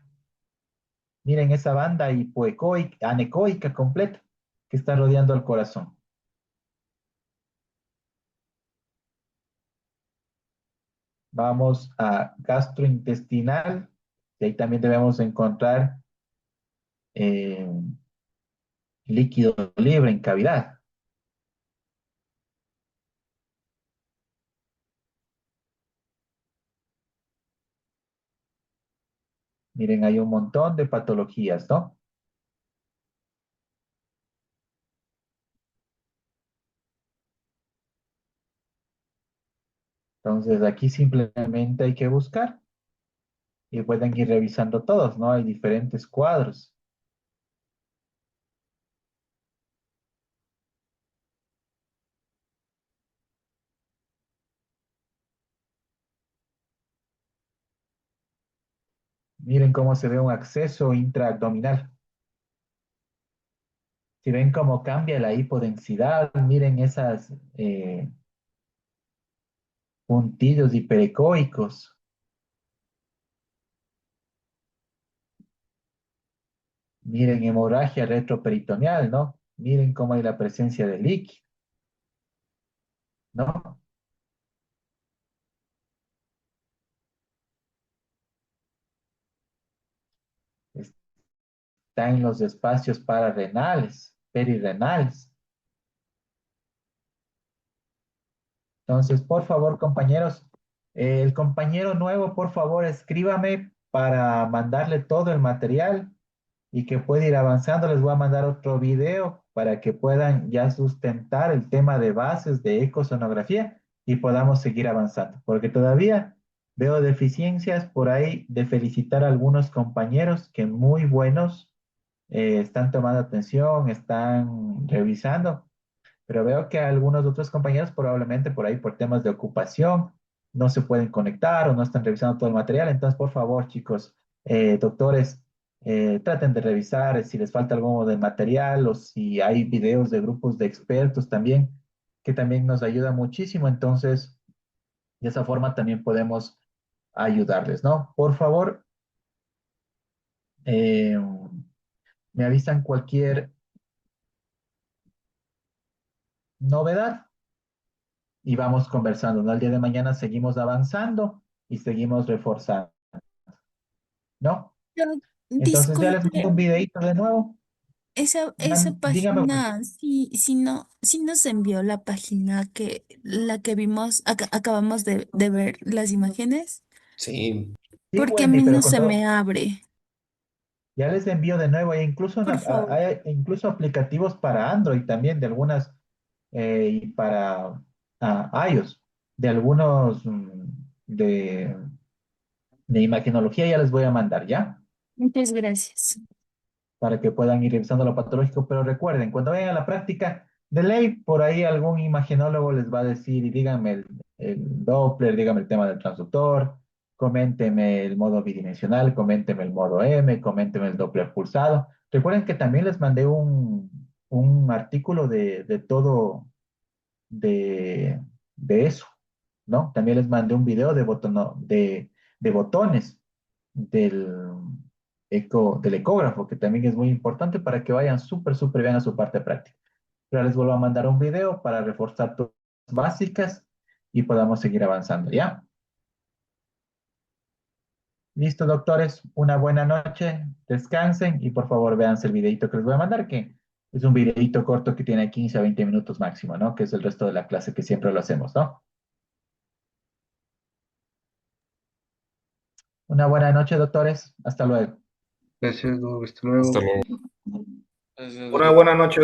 Miren esa banda hipoecoica, anecoica completa que está rodeando el corazón. Vamos a gastrointestinal, y ahí también debemos encontrar eh, líquido libre en cavidad. Miren, hay un montón de patologías, ¿no? Entonces aquí simplemente hay que buscar y pueden ir revisando todos, ¿no? Hay diferentes cuadros. Miren cómo se ve un acceso intraabdominal. Si ven cómo cambia la hipodensidad, miren esas puntillos hiperecoicos. Miren hemorragia retroperitoneal, ¿no? Miren cómo hay la presencia de líquido, ¿no? Está en los espacios pararrenales, perirrenales. Entonces, por favor, compañeros, el compañero nuevo, por favor, escríbame para mandarle todo el material y que pueda ir avanzando. Les voy a mandar otro video para que puedan ya sustentar el tema de bases de ecosonografía y podamos seguir avanzando, porque todavía veo deficiencias por ahí de felicitar a algunos compañeros que muy buenos están tomando atención, están revisando, pero veo que algunos otros compañeros probablemente por ahí por temas de ocupación no se pueden conectar o no están revisando todo el material. Entonces, por favor, chicos, doctores, traten de revisar si les falta algo del material o si hay videos de grupos de expertos también, que también nos ayuda muchísimo. Entonces, de esa forma también podemos ayudarles, ¿no? Por favor, eh, me avisan cualquier novedad y vamos conversando, ¿no? El día de mañana seguimos avanzando y seguimos reforzando, ¿no? Pero, Entonces ya les mando disculpe, un videito de nuevo. esa Dígame, pues. página, sí nos envió la página la que vimos, acabamos de ver las imágenes, Sí, Sí, porque a mí Wendy, pero no con se todo, me abre, ya les envío de nuevo. Hay incluso, por favor. hay incluso aplicativos para Android también, de algunas, y para iOS, de algunos de, de imagenología ya les voy a mandar, ¿ya? Muchas gracias. Para que puedan ir revisando lo patológico. Pero recuerden, cuando vayan a la práctica de ley, por ahí algún imagenólogo les va a decir, y díganme el Doppler, díganme el tema del transductor, coménteme el modo bidimensional, coménteme el modo M, coménteme el Doppler pulsado. Recuerden que también les mandé un artículo de todo de eso, ¿no? También les mandé un video de botones del, del ecógrafo, que también es muy importante para que vayan súper bien a su parte práctica. Pero les vuelvo a mandar un video para reforzar todas las básicas y podamos seguir avanzando, ¿ya? Listo, doctores, una buena noche, descansen y por favor véanse el videito que les voy a mandar, que es un videito corto que tiene 15 a 20 minutos máximo, ¿no? Que es el resto de la clase que siempre lo hacemos, ¿no? Una buena noche, doctores. Hasta luego. Gracias, Doc. Hasta hasta luego. luego. Una buena noche.